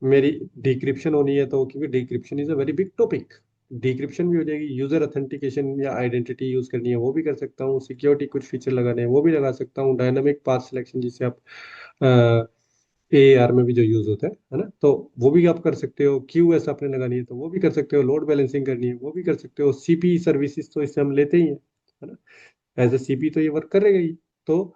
मेरी डिक्रिप्शन होनी है तो, क्योंकि decryption is a very big topic, decryption भी हो जाएगी, यूजर ऑथेंटिकेशन या आइडेंटिटी यूज करनी है वो भी कर सकता हूँ, सिक्योरिटी कुछ फीचर लगाने हैं वो भी लगा सकता हूँ, डायनामिक पाथ सिलेक्शन जिसे आप एआर में भी जो यूज होता है ना, तो वो भी आप कर सकते हो, क्यूएस आपने लगानी है तो वो भी कर सकते हो, लोड बैलेंसिंग करनी है वो भी कर सकते हो, सीपी सर्विसेज तो इससे हम लेते ही हैं, है ना, एज ए सीपी तो ये वर्क करेगा ही। तो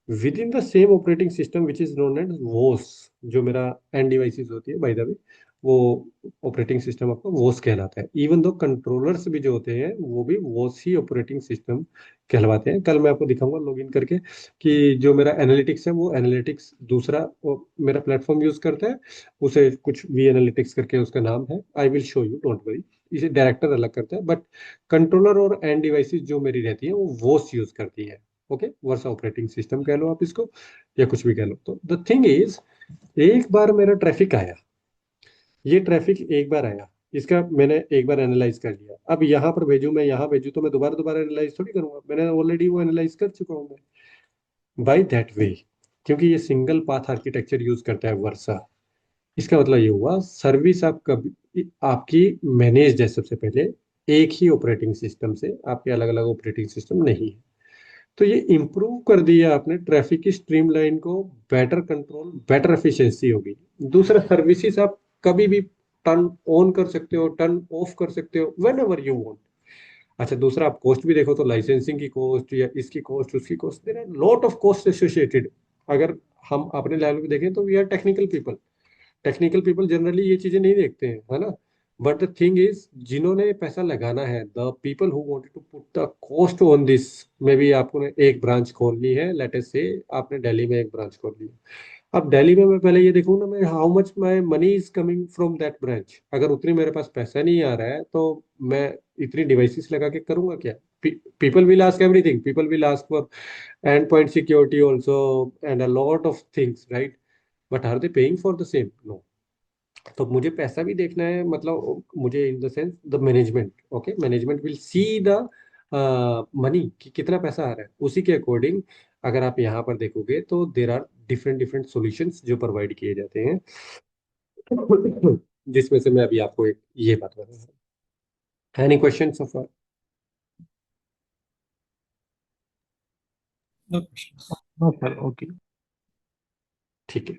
within the same operating system which is known as VOS, जो मेरा एंड डिवाइसेस होती है बाय द वे, वो ऑपरेटिंग सिस्टम आपका वोस कहलाता है। इवन दो कंट्रोलर्स भी जो होते हैं वो भी वोस ही ऑपरेटिंग सिस्टम कहलवाते हैं। कल मैं आपको दिखाऊंगा लॉगिन करके कि जो मेरा एनालिटिक्स है वो एनालिटिक्स दूसरा वो मेरा प्लेटफॉर्म यूज करता है, उसे कुछ वी एनालिटिक्स करके उसका नाम है, I will show you, don't worry. इसे डायरेक्टर अलग करता है, बट कंट्रोलर और एंड डिवाइसेस जो मेरी रहती है वो वोस यूज करती है। ओके, वर्सा ऑपरेटिंग सिस्टम कह लो आप इसको, या कुछ भी कह लो। तो द थिंग इज, एक बार मेरा ट्रैफिक आया, ये ट्रैफिक एक बार आया, इसका मैंने एक बार एनालाइज कर लिया, अब यहाँ पर भेजूं, मैं यहाँ भेजूं तो मैं दोबारा दोबारा एनालाइज थोड़ी करूंगा, मैंने ऑलरेडी वो एनालाइज कर चुका हूँ मैं बाय दैट वे। क्योंकि ये सिंगल पाथ आर्किटेक्चर यूज करता है वर्सा, इसका मतलब ये हुआ सर्विस आप कभी आपकी मैनेज्ड है सबसे पहले एक ही ऑपरेटिंग सिस्टम से, आपके अलग अलग ऑपरेटिंग सिस्टम नहीं है। तो ये इम्प्रूव कर दिया आपने ट्रैफिक की स्ट्रीमलाइन को, बेटर कंट्रोल, बेटर एफिशिएंसी होगी। दूसरा, सर्विसेज आप कभी भी टर्न ऑन कर सकते हो, टर्न ऑफ कर सकते हो वेन एवर यू वांट। अच्छा, दूसरा आप कॉस्ट भी देखो तो लाइसेंसिंग की कॉस्ट या इसकी कॉस्ट उसकी cost, there are lot of cost associated. अगर हम अपने लेवल पे देखें तो we are technical people, technical people generally ये चीजें नहीं देखते हैं, है ना। बट द थिंग इज, जिन्होंने पैसा लगाना है, the people who wanted to put the cost on this, maybe आपको एक ब्रांच खोलनी है, लेट अस से आपने दिल्ली में एक ब्रांच खोल ली। अब दिल्ली में मैं पहले ये देखूँ ना, मैं how much my money is coming from that branch. अगर उतनी मेरे पास पैसा नहीं आ रहा है तो मैं इतनी डिवाइसेस लगा के करूंगा क्या। People will ask everything, people will ask for endpoint security also and a lot of things, right, but are they paying for the same? No. तो मुझे पैसा भी देखना है, मतलब मुझे in the sense the management, okay, management will see the money कि कितना पैसा आ रहा है, उसी के अकॉर्डिंग अगर आप यहाँ पर देखोगे तो there are different different solutions जो प्रोवाइड किए जाते हैं, जिसमें से मैं अभी आपको एक ये बात बता रहा हूँ। एनी क्वेश्चन सो फार? No questions. No, sir. Okay. ठीक है।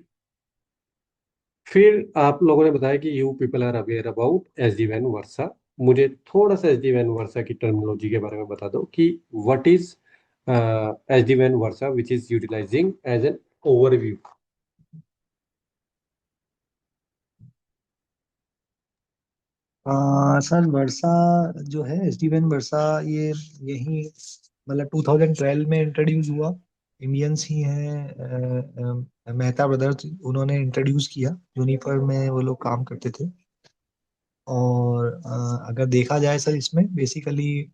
फिर आप लोगों ने बताया कि you people are aware about SD वैन वर्सा। मुझे थोड़ा सा एसडी वैन वर्सा की टर्मिनोलॉजी के बारे में बता दो कि व्हाट इज एसडी वैन Versa which is utilising as an overview. Sir Versa जो है एसडीवन वर्षा, ये यही मतलब 2012 में इंट्रोड्यूस हुआ। इंडियंस ही हैं, मेहता ब्रदर्स, उन्होंने इंट्रोड्यूस किया। यूनिपर में वो लोग काम करते थे। और अगर देखा जाए सर, इसमें बेसिकली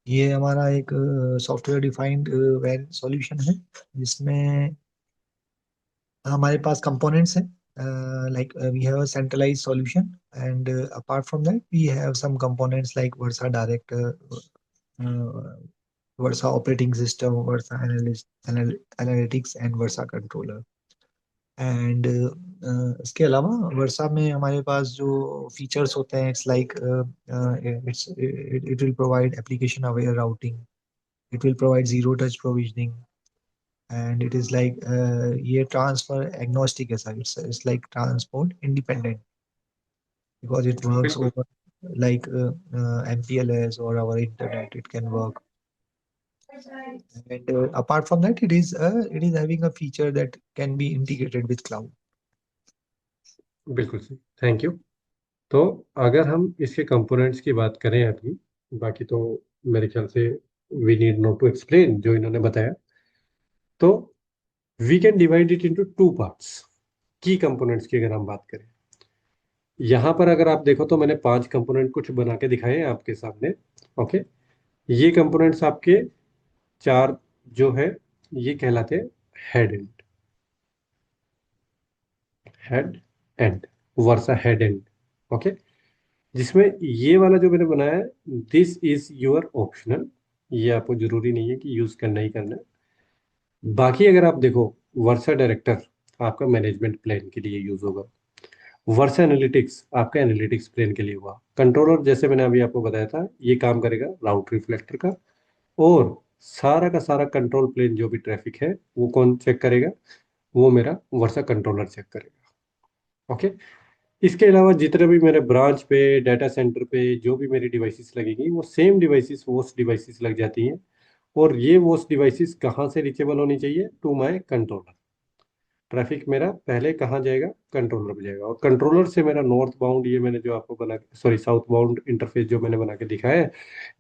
ये हमारा एक सॉफ्टवेयर डिफाइंड वैन सॉल्यूशन है, जिसमें हमारे पास कंपोनेंट्स हैं, like we have a centralized solution, and apart from that we have some components like Versa Direct, uh, Versa operating system, Versa analytics and Versa controller। And इसके अलावा वर्सा में हमारे पास जो features होते हैं, it's like it will provide application aware routing, It will provide zero touch provisioning, and it is like ये transfer agnostic है sir. It's like transport independent because it works बिल्कुल over like MPLS or our internet. It can work. And apart from that, it is having a feature that can be integrated with cloud. बिल्कुल सही, thank you. तो अगर हम इसके components की बात करें अभी, बाकी तो मेरे ख्याल से we need not to explain जो इन्होंने बताया। तो we can divide it into two parts, की कंपोनेंट्स की अगर हम बात करें। यहाँ पर अगर आप देखो तो मैंने 5 कंपोनेंट कुछ बना के दिखाए हैं आपके सामने। ओके, ये कंपोनेंट्स आपके 4 जो है ये कहलाते हैं head and, head and, versa head and. Okay, जिसमें ये वाला जो मैंने बनाया है, दिस इज योर ऑप्शनल, ये आपको जरूरी नहीं है कि यूज करना ही करना है। बाकी अगर आप देखो, वर्सा डायरेक्टर आपका मैनेजमेंट प्लान के लिए यूज होगा, वर्सा एनालिटिक्स आपका एनालिटिक्स प्लान के लिए हुआ, कंट्रोलर जैसे मैंने अभी आपको बताया था ये काम करेगा राउट रिफ्लेक्टर का, और सारा का सारा कंट्रोल प्लेन जो भी ट्रैफिक है वो कौन चेक करेगा, वो मेरा वर्सा कंट्रोलर चेक करेगा। ओके, इसके अलावा जितने भी मेरे ब्रांच पे, डाटा सेंटर पे जो भी मेरी डिवाइसेस लगेंगी, वो सेम डिवाइसेस वोस्ट डिवाइसेस लग जाती हैं। और ये वोस्ट डिवाइसेस कहाँ से रीचेबल होनी चाहिए, टू माय कंट्रोलर। ट्रैफिक मेरा पहले कहाँ जाएगा, कंट्रोलर पे जाएगा, और कंट्रोलर से मेरा नॉर्थ बाउंड, ये मैंने जो आपको बना, सॉरी साउथ बाउंड इंटरफेस जो मैंने बना के दिखाया है,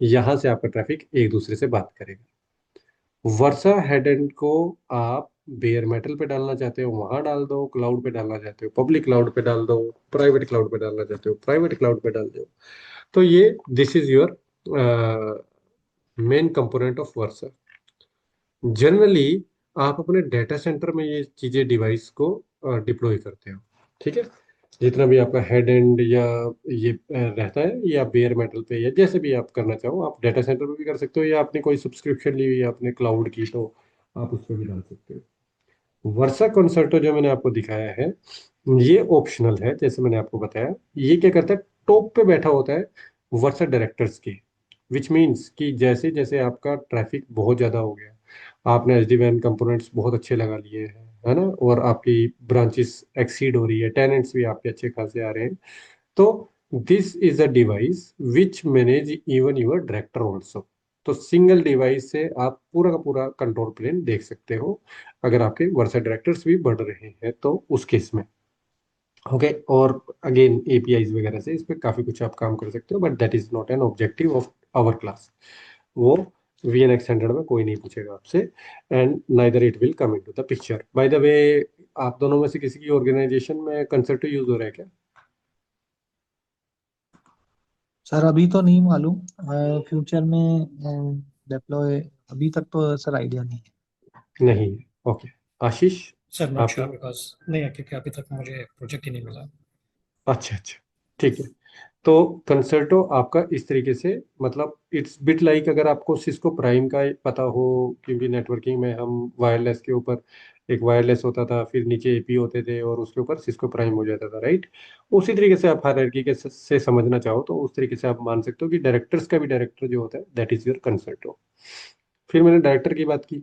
यहाँ से आपका ट्रैफिक एक दूसरे से बात करेगा। वर्सा हेड एंड को आप बेयर मेटल पे डालना चाहते हो वहां डाल दो, क्लाउड पे डालना चाहते हो पब्लिक क्लाउड पे डाल दो, प्राइवेट क्लाउड पे डालना चाहते हो प्राइवेट क्लाउड पे डाल दो। तो ये this is your main component of versa. Generally आप अपने डेटा सेंटर में ये चीजें डिवाइस को डिप्लॉय करते हो, ठीक है। जितना भी आपका हेड एंड या ये रहता है, ये आप बेयर मेटल पे या जैसे भी आप करना चाहो, आप डेटा सेंटर पे भी कर सकते हो, या आपने कोई सब्सक्रिप्शन ली हुई है अपने क्लाउड की तो आप उस पर भी डाल सकते हो। वर्सा कंसर्टो जो मैंने आपको दिखाया है ये ऑप्शनल है, जैसे मैंने आपको बताया। ये क्या करता है, टॉप पे बैठा होता है वर्सा डायरेक्टर्स के, विच मीन्स कि जैसे जैसे आपका ट्रैफिक बहुत ज़्यादा हो गया, आपने एच डी वैन कंपोनेंट्स बहुत अच्छे लगा लिए हैं, है ना, और आपकी ब्रांचेस एक्सीड हो रही है, टेनेंट्स भी आपके अच्छे खासे आ रहे हैं, तो this is a device which manage even your director also. तो सिंगल डिवाइस से आप पूरा का पूरा कंट्रोल प्लेन देख सकते हो, अगर आपके वर्सा डायरेक्टर्स भी बढ़ रहे हैं तो उस केस में। ओके, और अगेन एपीआईज वगैरह से इस पे काफी कुछ आप काम कर सकते हो, but that is not an objective of our class. वो VNX 100 में कोई नहीं पूछेगा आपसे, and neither it will come into the picture. By the way, आप दोनों में से किसी की ऑर्गेनाइजेशन में कंसर्टो यूज हो रहा है क्या? सर अभी तो नहीं मालूम, फ्यूचर में डिप्लॉय अभी तक तो सर आइडिया नहीं है। नहीं, ओके। आशीष, सर नॉट आपको? श्योर बिकॉज नहीं है, क्योंकि अभी तक मुझे प्रोजेक्ट ही नहीं मिला। अच्छा अच्छा, ठीक है। तो कंसर्टो आपका इस तरीके से, मतलब इट्स बिट लाइक, अगर आपको सिस्को प्राइम का पता हो, क्योंकि नेटवर्किंग में हम वायरलेस के ऊपर एक वायरलेस होता था, फिर नीचे एपी होते थे और उसके ऊपर सिस्को प्राइम हो जाता था, राइट। उसी तरीके से आप हायरार्की के से समझना चाहो तो उस तरीके से आप मान सकते हो कि डायरेक्टर्स का भी डायरेक्टर जो होता है दैट इज योर कंसर्टो। फिर मैंने डायरेक्टर की बात की।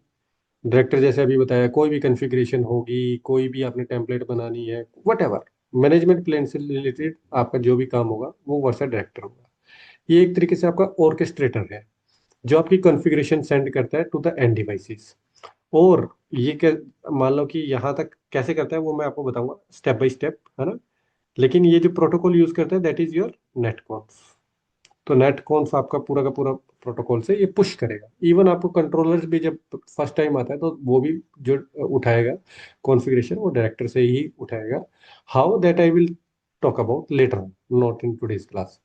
डायरेक्टर जैसे अभी बताया, कोई भी कॉन्फ़िगरेशन होगी, कोई भी आपने टेम्पलेट बनानी है, वट एवर मैनेजमेंट प्लेन से रिलेटेड आपका जो भी काम होगा वो वर्सा डायरेक्टर होगा। ये एक तरीके से आपका ऑर्केस्ट्रेटर है, जो आपकी कॉन्फ़िगरेशन सेंड करता है टू द एंड डिवाइसेस। और ये क्या, मान लो कि यहाँ तक कैसे करता है वो मैं आपको बताऊंगा स्टेप बाय स्टेप, है ना। लेकिन ये जो प्रोटोकॉल यूज करता है दैट इज योर नेटकॉन्फ। तो नेट कॉन्फ आपका पूरा का पूरा प्रोटोकॉल से ये पुश करेगा। इवन आपको कंट्रोलर्स भी जब फर्स्ट टाइम आता है तो वो भी जो उठाएगा कॉन्फ़िगरेशन वो डायरेक्टर से ही उठाएगा। How that I will talk about later on, not in today's class.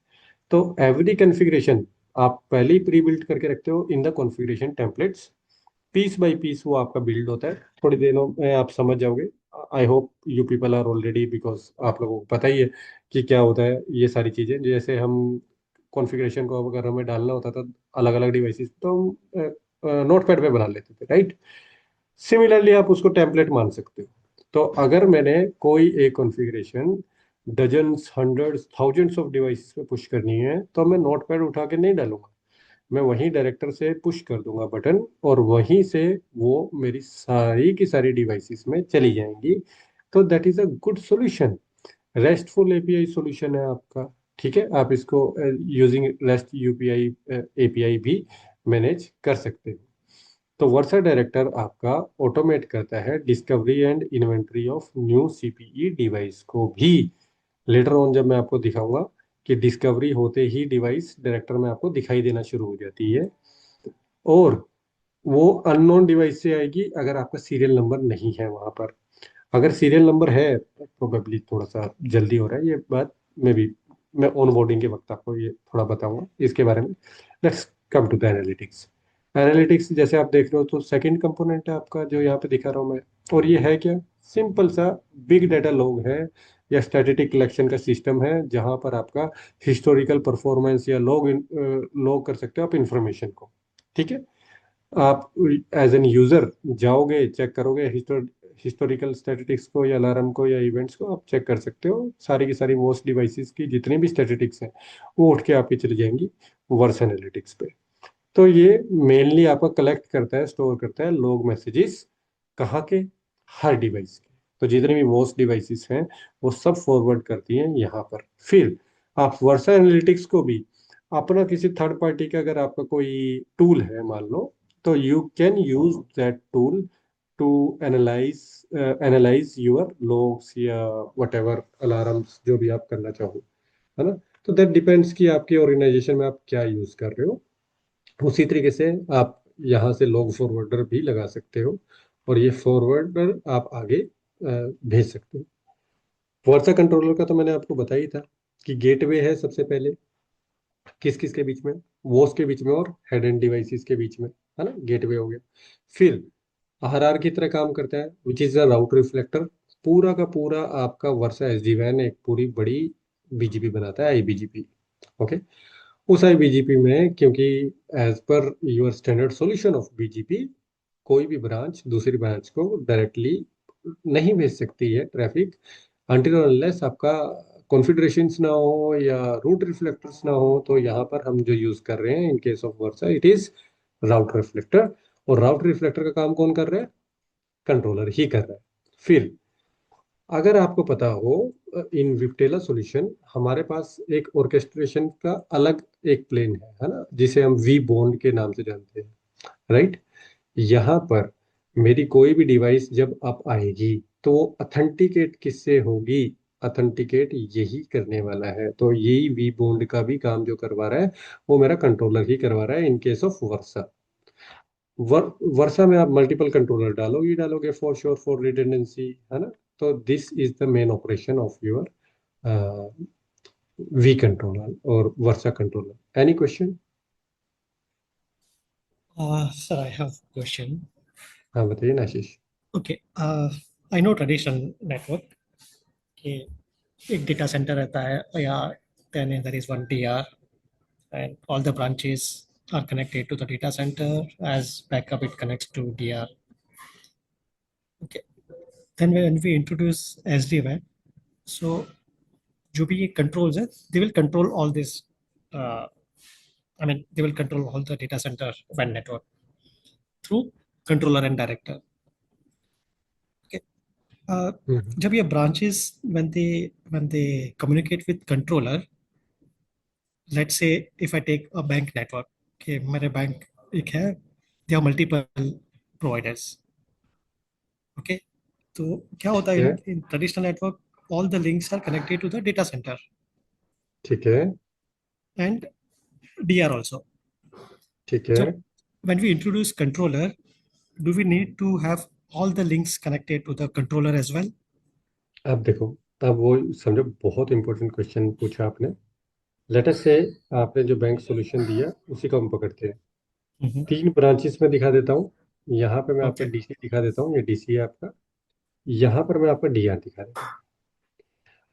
तो एवरी कॉन्फ़िगरेशन आप पहले ही प्री बिल्ड करके रखते हो in the configuration templates. Piece by piece वो आपका बिल्ड होता है, थोड़ी देरों में आप समझ जाओगे। I hope you people are already, because आप लोगों को पता ही है कि क्या होता है ये सारी चीज़ें। जैसे हम कॉन्फ़िगरेशन को अगर हमें डालना होता था अलग अलग डिवाइसेस तो हम नोट पैड पे बना लेते थे, राइट। सिमिलरली आप उसको टेम्पलेट मान सकते हो। तो अगर मैंने कोई एक configuration dozens, hundreds, thousands of devices पे पुश करनी है तो मैं नोट पैड उठा के नहीं डालूंगा, मैं वहीं डायरेक्टर से पुश कर दूंगा बटन, और वहीं से वो मेरी सारी की सारी डिवाइसेस में चली जाएंगी। तो that is a good solution, restful API solution है आपका। ठीक है, आप इसको यूजिंग रेस्ट यूपीआई एपीआई भी मैनेज कर सकते हो। तो वर्सा डायरेक्टर आपका ऑटोमेट करता है discovery and inventory of new CPE device को भी। लेटर ऑन जब मैं आपको दिखाऊंगा कि डिस्कवरी होते ही डिवाइस डायरेक्टर में आपको दिखाई देना शुरू हो जाती है, और वो अननोन डिवाइस से आएगी अगर आपका सीरियल नंबर नहीं है वहां पर। अगर सीरियल नंबर है, प्रोबेबली थोड़ा सा जल्दी हो रहा है ये बात, मैं ऑन बोर्डिंग के वक्त आपको ये थोड़ा बताऊंगा इसके बारे में। Let's come to the analytics. Analytics जैसे आप देख रहे हो, तो सेकंड कंपोनेंट है आपका जो यहाँ पे दिखा रहा हूँ मैं। और ये है क्या? सिंपल सा बिग डाटा लॉग है, या स्टैटिस्टिक कलेक्शन का सिस्टम है, जहाँ पर आपका हिस्टोरिकल परफॉर्मेंस या लॉग कर सकते हो आप इंफॉर्मेशन को। ठीक है, आप एज एन यूजर जाओगे, चेक करोगे हिस्टोरिकल स्टैटिस्टिक्स को या अलार्म को या इवेंट्स को, आप चेक कर सकते हो। सारी की सारी मोस्ट डिवाइसेस की जितनी भी स्टैटिस्टिक्स हैं वो उठ के आपकी चली जाएंगी वर्स एनालिटिक्स पे। तो ये मेनली आपका कलेक्ट करता है, स्टोर करता है लॉग मैसेजेस। कहाँ के? हर डिवाइस के। तो जितने भी मोस्ट डिवाइसेस हैं वो सब फॉरवर्ड करती हैं यहाँ पर। फिर आप वर्सा एनालिटिक्स को भी अपना किसी थर्ड पार्टी का अगर आपका कोई टूल है मान लो, तो you can use that tool to analyse analyse your logs या वट एवर अलार्म्स, जो भी आप करना चाहो, है ना। तो दैट डिपेंड्स कि आपकी ऑर्गेनाइजेशन में आप क्या यूज कर रहे हो। उसी तरीके से आप यहाँ से लॉग फॉरवर्डर भी लगा सकते हो, और ये फॉरवर्डर आप आगे भेज सकते हो। वर्सा कंट्रोलर का तो मैंने आपको बताया ही था कि गेटवे है सबसे पहले, किस किस के बीच में? वोस के बीच में और हेड एंड डिवाइसेस के बीच में, है ना, गेटवे हो गया। फिर आरआर की तरह काम करता है, which is a route reflector. पूरा का पूरा आपका वर्सा एसडी वैन एक पूरी बड़ी बीजीपी बनाता है, आईबीजीपी। ओके, उस आईबीजीपी में क्योंकि as per your standard solution of BGP, कोई भी ब्रांच दूसरी ब्रांच को डायरेक्टली नहीं भेज सकती है ट्रैफिक, अनटिल अनलेस आपका कॉन्फ़िगरेशंस ना हो या रूट रिफ्लेक्टर्स ना हो। तो यहाँ पर हम जो यूज कर रहे हैं इन case of versa, it is route reflector. और राउट रिफ्लेक्टर का काम कौन कर रहा है? कंट्रोलर ही कर रहा है। फिर अगर आपको पता हो, इन विप्टेला सॉल्यूशन हमारे पास एक ऑर्केस्ट्रेशन का अलग एक प्लेन है ना, जिसे हम वी बॉन्ड के नाम से जानते हैं, राइट। यहाँ पर मेरी कोई भी डिवाइस जब अप आएगी तो वो अथेंटिकेट किससे होगी? अथेंटिकेट यही करने वाला है। तो यही वी बॉन्ड का भी काम जो करवा रहा है वो मेरा कंट्रोलर ही करवा रहा है इन केस ऑफ वर्सा। वर्षा में आप मल्टीपल कंट्रोलर डालोगे ही डालोगे, फॉर श्योर, फॉर रिडंडेंसी, है ना। तो this is the main operation of your V controller और Versa controller. Any question? Sir, I have a question. हाँ बताइए ना आशीष। Okay, I know traditional network कि एक डेटा सेंटर रहता है या then there is one DR and all the branches are connected to the data center. As backup it connects to DR. Okay, then when we introduce SD-WAN, so जो भी ये controls है, they will control all this. Uh, I mean, they will control all the data center WAN network through controller and director. Okay. जब ये branches when they communicate with controller, let's say if I take a bank network, कि मेरे bank एक है, there are multiple providers. Okay. तो क्या होता है ठीक है, in traditional network, all the links are connected to the data center ठीक है, and DR also. ठीक है। जब when we introduce controller, do we need to have all the links connected to the controller as well? अब देखो, अब वो समझो, बहुत इंपॉर्टेंट क्वेश्चन पूछा आपने। लेट अस से आपने जो बैंक सॉल्यूशन दिया उसी को हम पकड़ते हैं। Mhm. 3 ब्रांचेस में दिखा देता हूँ। यहाँ पे मैं आपका Okay. डीसी दिखा देता हूँ, ये डीसी है आपका। यहाँ पर मैं आपका डीआर दिखा देता हूँ।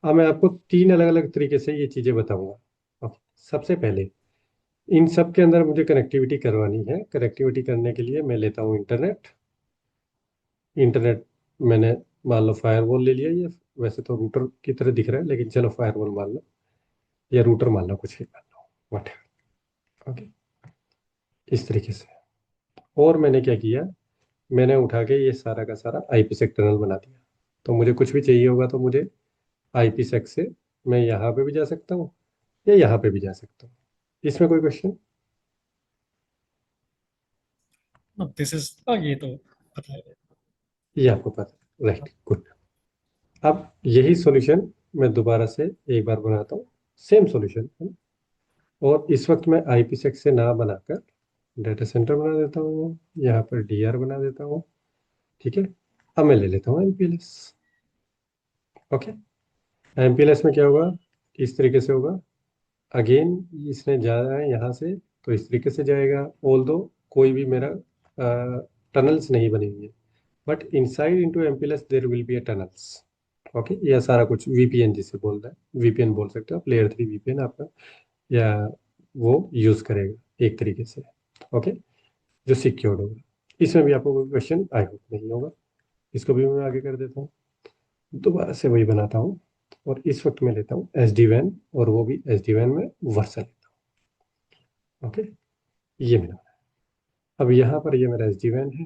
अब मैं आपको 3 अलग अलग तरीके से ये चीजें बताऊंगा। अब सबसे पहले इन सब के अंदर मुझे कनेक्टिविटी करवानी है। कनेक्टिविटी करने के लिए मैं लेता हूँ इंटरनेट। इंटरनेट मैंने मान लो फायरवॉल ले लिया, ये वैसे तो रूटर की तरह दिख रहा है लेकिन चलो फायरवॉल मान लो, या रूटर मान लो, कुछ भी मान लो, वट। ओके, इस तरीके से। और मैंने क्या किया, मैंने उठा के ये सारा का सारा IPsec टनल बना दिया। तो मुझे कुछ भी चाहिए होगा तो मुझे IPsec से मैं यहाँ पे भी जा सकता हूँ या यहाँ पे भी जा सकता हूँ। इसमें कोई क्वेश्चन? No, this is ये तो पता है। ये आपको पता, राइट, गुड। अब यही सॉल्यूशन मैं दोबारा से एक बार बनाता हूँ, सेम सॉल्यूशन है। और इस वक्त मैं IPsec से ना बनाकर डाटा सेंटर बना देता हूँ, यहाँ पर DR बना देता हूँ, ठीक है। अब मैं ले लेता हूँ MPLS। ओके, MPLS में क्या होगा, इस तरीके से होगा। अगेन इसने जाना है यहाँ से तो इस तरीके से जाएगा, ऑल दो कोई भी मेरा टनल्स नहीं बनी हुई है, but inside into MPLS there will be a tunnels. Okay, यह सारा कुछ VPN जिसे बोल रहा है, VPN बोल सकते हो आप, लेयर 3 VPN आपका, या वो यूज करेगा एक तरीके से। ओके, जो सिक्योर्ड होगा। इसमें भी आपको कोई क्वेश्चन आई होप नहीं होगा। इसको भी मैं आगे कर देता हूँ, दोबारा से वही बनाता हूँ। और इस वक्त मैं लेता हूँ SD-WAN, और वो भी SD-WAN में वर्सा लेता हूँ। ओके, ये मेरा, अब यहाँ पर ये मेरा SD-WAN है,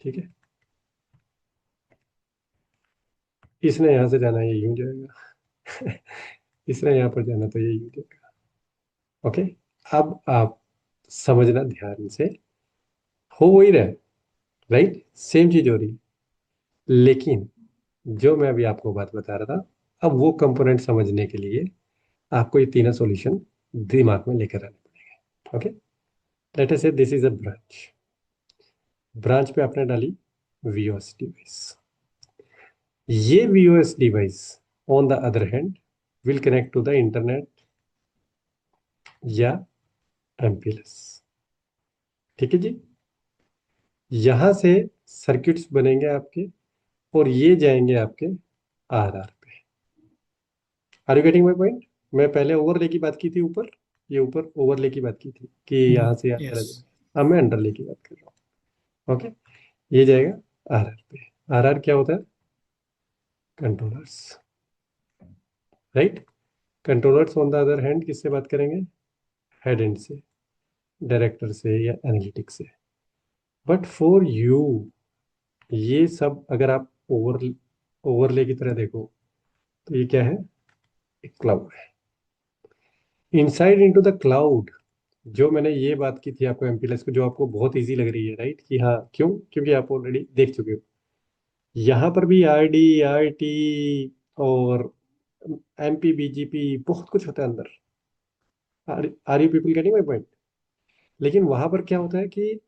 ठीक है। इसने यहाँ से जाना, ये यूं जाएगा इसने यहाँ पर जाना तो ये यूं जाएगा। ओके, अब आप समझना ध्यान से, हो वही रहा है, राइट, सेम चीज हो रही है, लेकिन जो मैं अभी आपको बात बता रहा था, अब वो कंपोनेंट समझने के लिए आपको ये तीनों सॉल्यूशन दिमाग में लेकर आने पड़ेंगे। Okay, let us say this is a branch. Branch पे आपने डाली VOS डिवाइस। ये VOS device on the other hand will connect to the internet या MPLS, ठीक है जी। यहां से सर्किट्स बनेंगे आपके, और ये जाएंगे आपके RR पे। Are you getting my point? मैं पहले ओवरले की बात की थी ऊपर, ये ऊपर ओवरले की बात की थी कि यहाँ से यहाँ चला Yes. जाएगा। अब मैं अंडरले की बात कर रहा हूँ। ओके, ये जाएगा RR पे। RR क्या होता है? Controllers, right. Controllers on the other hand किससे बात करेंगे? हेड एंड से, डायरेक्टर से या एनालिटिक्स से। बट फॉर यू, ये सब अगर आप ओवरले की तरह देखो तो ये क्या है? एक क्लाउड है। इनसाइड इनटू द क्लाउड, जो मैंने ये बात की थी आपको MPLS को, जो आपको बहुत इजी लग रही है, राइट, कि हाँ क्यों, क्योंकि आप ऑलरेडी देख चुके हो। यहाँ पर भी RD RT और MP BGP बहुत कुछ होता है अंदर। Are you people getting my point? लेकिन वहां पर क्या होता है कि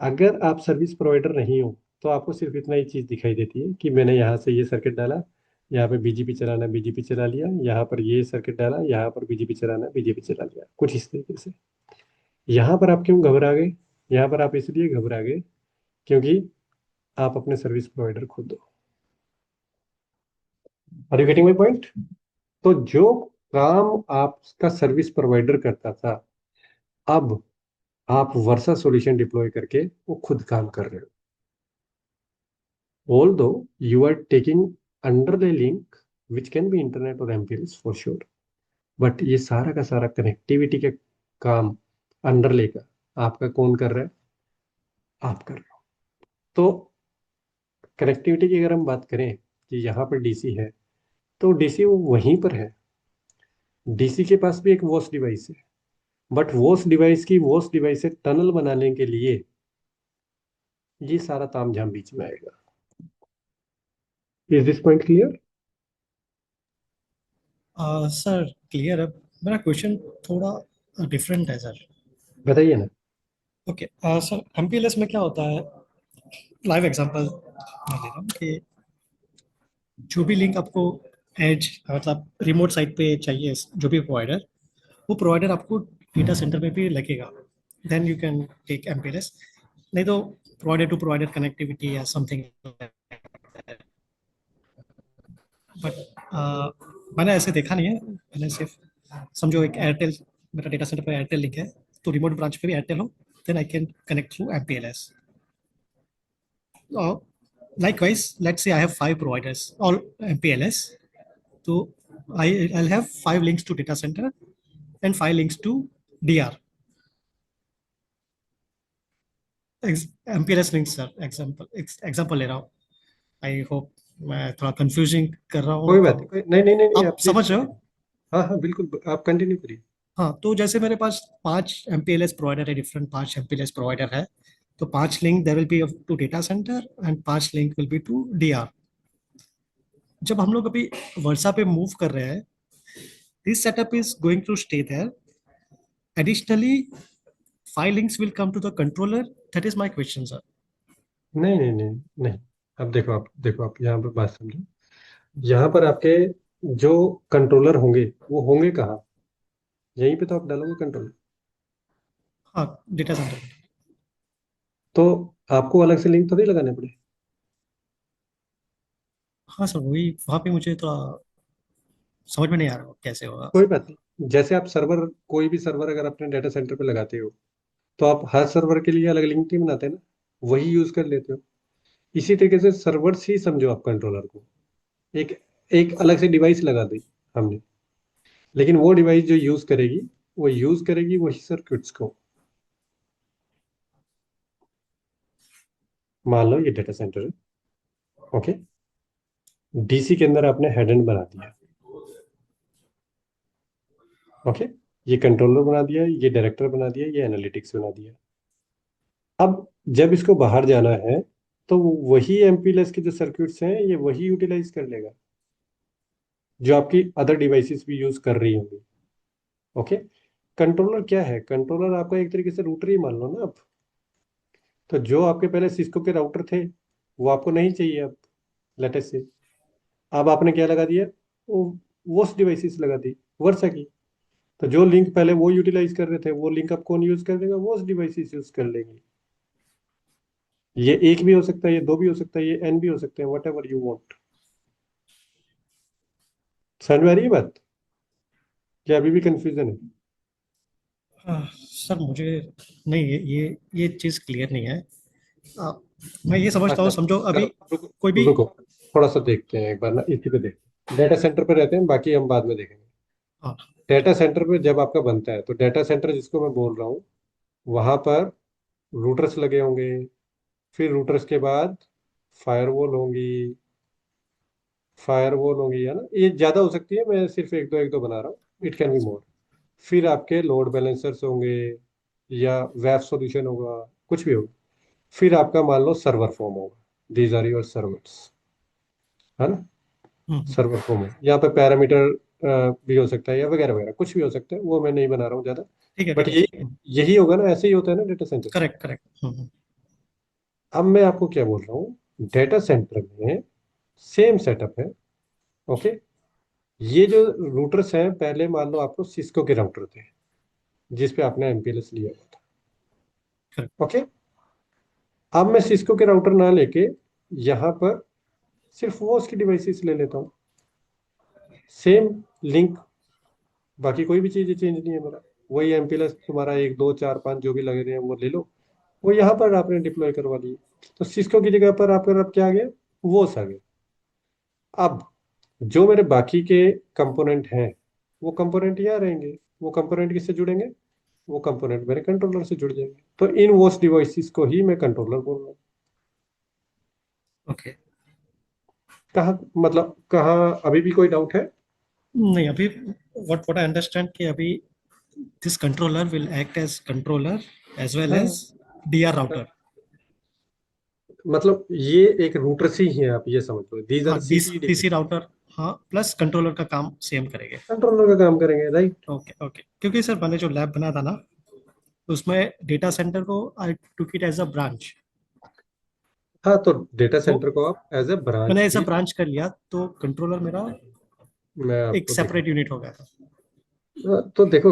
अगर आप सर्विस प्रोवाइडर नहीं हो तो आपको सिर्फ इतना ही चीज दिखाई देती है कि मैंने यहाँ से ये सर्किट डाला, यहाँ पे BGP चलाना, BGP चला लिया, यहाँ पर ये सर्किट डाला, यहाँ पर BGP चलाना, BGP चला लिया, कुछ इस तरीके से। यहाँ पर आप क्यों घबरा गए? यहाँ पर आप इसलिए घबरा गए क्योंकि आप अपने सर्विस प्रोवाइडर खुद हो। Are you getting my point? तो जो काम आपका सर्विस प्रोवाइडर करता था, अब आप वर्सा सॉल्यूशन डिप्लॉय करके वो खुद काम कर रहे हो। Although you are taking underlay link which can be internet और MPLS फॉर श्योर, बट ये सारा का सारा कनेक्टिविटी के काम अंडरले का आपका कौन कर रहा है? आप कर रहे हो। तो कनेक्टिविटी की अगर हम बात करें कि यहाँ पर DC है, तो DC वो वहीं पर है। DC के पास भी एक वॉस डिवाइस है, बट वॉस डिवाइस से टनल बनाने के लिए ये सारा तामझाम बीच में आएगा। Is this point clear? Sir clear है। मेरा क्वेश्चन थोड़ा डिफरेंट है सर। बताइए ना। ओके सर, MPLS में क्या होता है, लाइव एग्जांपल मैं ले रहा हूँ कि जो भी लिंक आपको एज मतलब रिमोट साइट पे चाहिए, जो भी प्रोवाइडर, वो प्रोवाइडर आपको डेटा सेंटर में भी लगेगा, then you can take MPLS। नहीं तो प्रोवाइडर टू प्रोवाइडर कनेक्टिविटी या समथिंग। बट मैंने ऐसे देखा नहीं है। मैंने सिर्फ समझो एक एयरटेल, मेरा डेटा सेंटर पर एयरटेल लिंक है, तो रिमोट ब्रांच पे भी एयरटेल हो, then I can connect through MPLS। Likewise, let's say I have 5 providers, all MPLS. So I'll have 5 links to data center and 5 links to DR. MPLS link sir, example ले रहा हूँ। I hope मैं थोड़ा confusing कर रहा हूँ कोई बात तो नहीं, नहीं नहीं नहीं नहीं, आप आप प्लीज समझ रहे हो? कंटिन्यू। हाँ हाँ बिल्कुल, आप कंटिन्यू करिए। हाँ, तो जैसे मेरे पास 5 MPLS प्रोवाइडर है, डिफरेंट 5 MPLS प्रोवाइडर है। तो 5 link there will be to data centre and 5 link will be to DR। जब हम लोग अभी वर्सा पे मूव कर रहे हैं, this setup is going to stay there. Additionally 5 links will come to the controller. That is my question, sir. नहीं नहीं नहीं नहीं, अब देखो, आप यहाँ पर बात समझो। यहाँ पर आपके जो कंट्रोलर होंगे वो होंगे कहाँ? यहीं पे तो आप डालोगे कंट्रोलर। हाँ, डेटा सेंटर। तो आपको अलग से लिंक थोड़ी लगाने पड़े। हाँ सर, वही वहाँ पे मुझे थोड़ा समझ में नहीं आ रहा कैसे होगा। कोई बात नहीं, जैसे आप सर्वर, कोई भी सर्वर अगर अपने डाटा सेंटर पे लगाते हो तो आप हर सर्वर के लिए अलग लिंक नहीं बनाते ना, वही यूज कर लेते हो। इसी तरीके से सर्वर्स ही समझो आप कंट्रोलर को, एक एक अलग से डिवाइस लगा दी हमने, लेकिन वो डिवाइस जो यूज करेगी वही सर्किट्स को। मान लो ये डाटा सेंटर है, ओके, डीसी के अंदर आपने हेड एंड बना दिया, ओके, ये कंट्रोलर बना दिया, ये डायरेक्टर बना दिया, ये एनालिटिक्स बना दिया। अब जब इसको बाहर जाना है तो वही एमपीएलएस के जो सर्किट्स हैं ये वही यूटिलाइज कर लेगा जो आपकी अदर डिवाइसेस भी यूज कर रही होंगी, ओके। कंट्रोलर क्या है? कंट्रोलर आपका एक तरीके से रूटर ही मान लो ना आप। तो जो आपके पहले सिस्को के राउटर थे वो आपको नहीं चाहिए अब, लेटेस्ट से। अब आपने क्या लगा दिया? वो डिवाइसेस लगा दी वर्सा की। तो जो लिंक पहले वो यूटिलाइज कर रहे थे वो लिंक अब कौन यूज कर देगा? वो डिवाइसेस यूज कर लेंगे। ये एक भी हो सकता है, ये दो भी हो सकता है, ये एन भी हो सकते हैं, वट एवर यू वॉन्ट। समझ में आ रही है बात? क्या अभी भी कंफ्यूजन है? सर मुझे नहीं, ये चीज़ क्लियर नहीं है। आ, मैं ये समझता अच्छा हूँ, समझो चलो, अभी कोई रुको भी। रुको, थोड़ा सा देखते हैं एक बार ना, इसी पे देखते हैं। डाटा सेंटर पे रहते हैं, बाकी हम बाद में देखेंगे। हाँ। डाटा सेंटर पे जब आपका बनता है तो डाटा सेंटर जिसको मैं बोल रहा हूँ वहां पर रूटर्स लगे होंगे, फिर रूटर्स के बाद फायरवॉल होंगी, फायरवॉल होंगी, है ना, ये ज्यादा हो सकती है, मैं सिर्फ एक दो बना रहा हूँ, इट कैन बी मोर। फिर आपके लोड बैलेंसर्स होंगे या वेब सॉल्यूशन होगा, कुछ भी होगा। फिर आपका मान लो सर्वर फॉर्म होगा, दीज आर योर सर्वर्स, है ना। हम्म, सर्वर फॉर्म है, यहाँ पे पैरामीटर भी हो सकता है या वगैरह वगैरह कुछ भी हो सकता है, वो मैं नहीं बना रहा हूँ ज्यादा। ठीक है, बट ठीक यही है। यही होगा ना, ऐसे ही होता है ना डेटा सेंटर। Correct, correct. अब मैं आपको क्या बोल रहा हूँ, डेटा सेंटर में सेम सेटअप है, ओके। ये जो रूटर्स हैं, पहले मान लो आपको सिस्को के राउटर थे जिस पे आपने एमपीएलएस लिया हुआ था, करेक्ट। ओके। अब मैं सिस्को के राउटर ना लेके यहाँ पर सिर्फ वो उसकी डिवाइसेस ले लेता हूँ, सेम लिंक, बाकी कोई भी चीज चेंज नहीं है मेरा। वही एमपीएलएस तुम्हारा एक दो चार पांच जो भी लगे रहे हैं वो ले लो, वो यहाँ पर आपने डिप्लॉय करवा लिए। तो सिस्को की जगह पर आपका अब क्या आ गया? वोस आ गया। अब जो मेरे बाकी के कंपोनेंट हैं वो कंपोनेंट यहाँ रहेंगे। वो कंपोनेंट किससे जुड़ेंगे? वो कंपोनेंट मेरे कंट्रोलर से जुड़ जाएंगे। तो इन वोस डिवाइसेस को ही मैं कंट्रोलर बोल रहा हूँ। ओके। कहाँ, मतलब कहाँ अभी भी कोई डाउट है? नहीं, अभी व्हाट आई अंडरस्टैंड कि अभी this controller will act as controller as well हाँ, एज DR राउटर। मतलब ये एक रूटर सी ही है, आप ये समझ लो, दीज हाँ, are CP DC device, router. हाँ, प्लस कंट्रोलर का काम सेम करेंगे। कंट्रोलर का काम करेंगे, राइट। Okay, okay. क्योंकि सर मैंने जो लैब बनाया था ना, तो उसमें डेटा सेंटर को I took it as a branch. हाँ, तो डेटा तो सेंटर को आप एज ए मैंने ब्रांच ऐसा ही, ब्रांच कर लिया, तो कंट्रोलर मेरा मैं एक आपको दिखा, सेपरेट यूनिट हो गया था। तो देखो,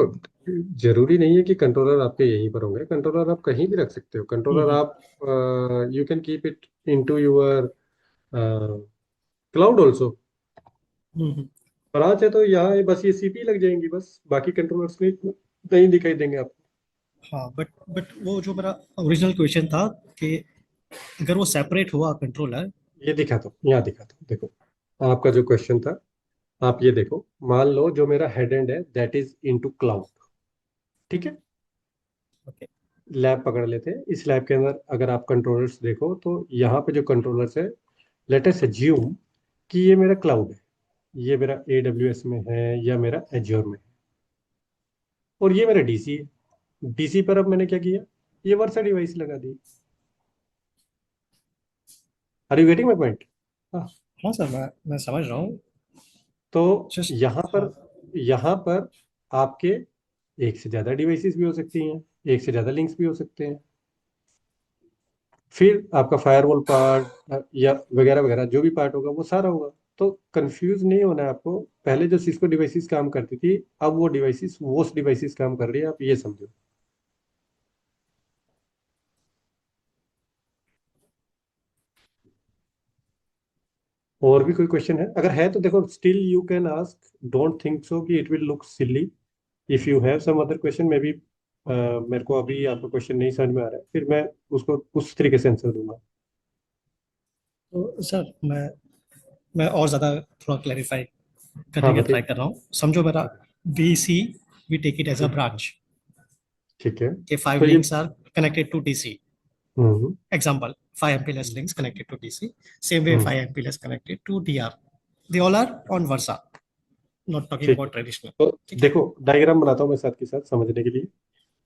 जरूरी नहीं है कि कंट्रोलर आपके यहीं पर होंगे, कंट्रोलर आप कहीं भी रख सकते हो। कंट्रोलर हम्म, आप you can keep it into your cloud also. Hmm, hmm. Branch है तो यहाँ बस ये सीपी लग जाएंगी, बस बाकी कंट्रोलर्स नहीं दिखाई देंगे आपको। हाँ, बट वो जो मेरा ओरिजिनल क्वेश्चन था कि अगर वो सेपरेट हुआ कंट्रोलर। ये दिखाता हूँ, यहाँ दिखाता हूँ, देखो। आपका जो क्वेश्चन था, आप ये देखो, मान लो जो मेरा हेड एंड है दैट इज इनटू क्लाउड, ठीक है। ओके। लैब पकड़ लेते हैं। इस लैब के अंदर अगर आप कंट्रोलर्स देखो तो यहाँ पे जो कंट्रोलर्स है, लेट अस अज्यूम कि ये मेरा क्लाउड है, ये मेरा AWS में है या मेरा एज्योर में है, और ये मेरा डीसी है। डीसी पर अब मैंने क्या किया, ये वर्सा डिवाइस लगा दी। Are you getting my point? हाँ। हाँ सर, मैं समझ रहा हूँ। तो जस्ट यहाँ यहाँ पर आपके एक से ज्यादा डिवाइसेस भी हो सकती हैं, एक से ज्यादा लिंक्स भी हो सकते हैं। फिर आपका फायरवॉल पार्ट या वगैरह वगैरह जो भी पार्ट होगा वो सारा होगा। तो कंफ्यूज नहीं होना है आपको। पहले जो सिस्को डिवाइसेस काम करती थी, अब वो डिवाइसेस वोस्ट डिवाइसेस काम कर रही है, आप ये समझो। और भी कोई क्वेश्चन है? अगर है तो देखो, still you can ask, don't think so कि it will look silly. If you have some other question, maybe मेरे को अभी आपका क्वेश्चन नहीं समझ में आ रहा है, फिर मैं उसको उस तरीके से आंसर दूंगा। तो सर मैं और ज़्यादा थोड़ा क्लैरिफाई हाँ करने का ट्राई बताइए। कर रहा हूँ। समझो मेरा BC, we take it as a branch ठीक है। के 5 तो ये links are connected to DC. Hmm Example, 5 MPLS links connected to DC. Same way, hmm 5 MPLS connected to DR. They all are on Versa. Not talking ठीक है। about traditional. तो ठीक है? देखो, डायग्राम बनाता हूँ मैं साथ के साथ समझने के लिए।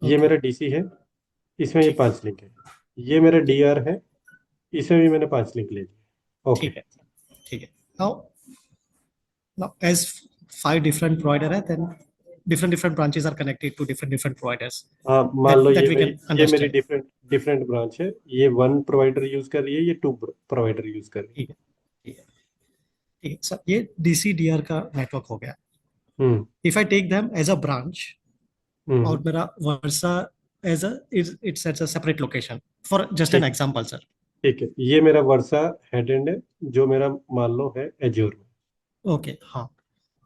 ये ओके, मेरा डीसी है, इसमें ये ठीक है, 5 लिंक है। ये मेरा डीआर है, इसमें भी मैंने 5 लिंक ले लिए। ओके। ठीक है, ठीक है। Now as 5 different provider है, then different branches are connected to different providers. हाँ, मान लो That we can ये मेरी understand. डिफरेंट डिफरेंट ब्रांच है। ये 1 प्रोवाइडर यूज कर रही है, ये 2 प्रोवाइडर यूज कर रही ठीक है, ठीक है, ठीक है। सर ये DC-DR का नेटवर्क हो गया। है। If I take them as a branch और हम्म मेरा Versa as a it's at a separate location, for just an ठीक एग्जांपल सर। ठीक है। ये मेरा वर्सा हेड एंड है, जो मेरा मान लो है एज्योर में। ओके, हाँ।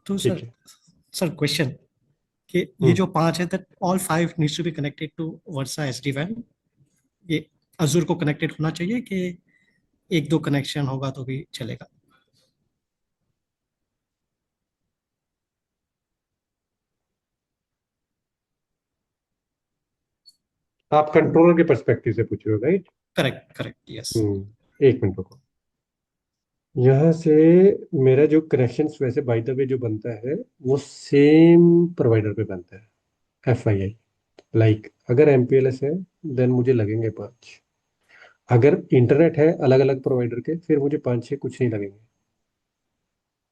तो ठीक सर है। सर क्वेश्चन कि ये हम्म जो 5 है, that all 5 needs to be connected to Versa SD वैन। ये अजूर को कनेक्टेड होना चाहिए कि एक दो कनेक्शन होगा तो भी चलेगा? आप कंट्रोलर के पर्सपेक्टिव से पूछ रहे हो, राइट? Correct, correct, yes. एक मिनट रुको। यहाँ से मेरा जो कनेक्शंस वैसे बाय द वे जो बनता है, वो सेम प्रोवाइडर पे बनता है, FII। लाइक अगर MPLS है, देन मुझे लगेंगे 5। अगर इंटरनेट है अलग अलग प्रोवाइडर के, फिर मुझे 5-6 कुछ नहीं लगेंगे,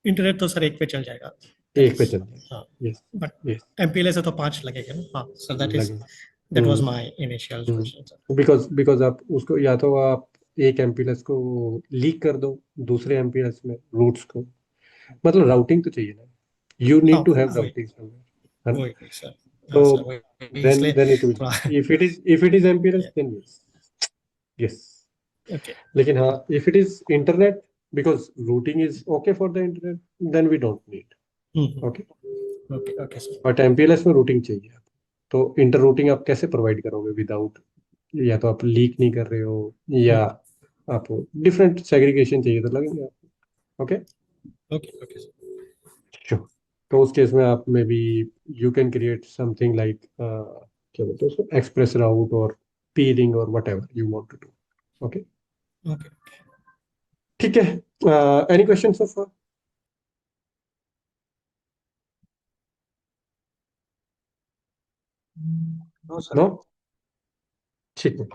इंटरनेट तो सर एक पे चल जाएगा, दैट एक इज। पे चल हाँ, जाएगा। यस। बट यस, MPLS है तो 5 लगेगा ना? हाँ सर, लगेगा। That was hmm my initial question sir. Because because आप उसको या तो आप एक MPLS को लीक कर दो दूसरे MPLS में रूट्स को, मतलब राउटिंग तो चाहिए ना। यू हाँ, नीड टू हैव वही राउटिंग समवेयर, है ना? वही सर। हाँ तो सर, वही then इसलिए then it will, थोड़ा if it is MPLS, then yes. Yes. Okay, लेकिन हाँ, if it is internet, because routing is okay for the internet, then we don't need. Okay. Okay, okay sir. But MPLS में routing चाहिए आप। तो inter routing आप कैसे provide करोगे without, या तो आप लीक नहीं कर रहे हो, या आपको डिफरेंट सेग्रीगेशन चाहिए तो लगेंगे आपको। Okay. Okay, okay sir. Sure. तो उस केस में आप maybe you can create something like, क्या बोलते हैं उसको, एक्सप्रेस राउट और पीरिंग और whatever you want to do. Okay. Okay, ठीक है। Any question so far? No no. Sir. ठीक है।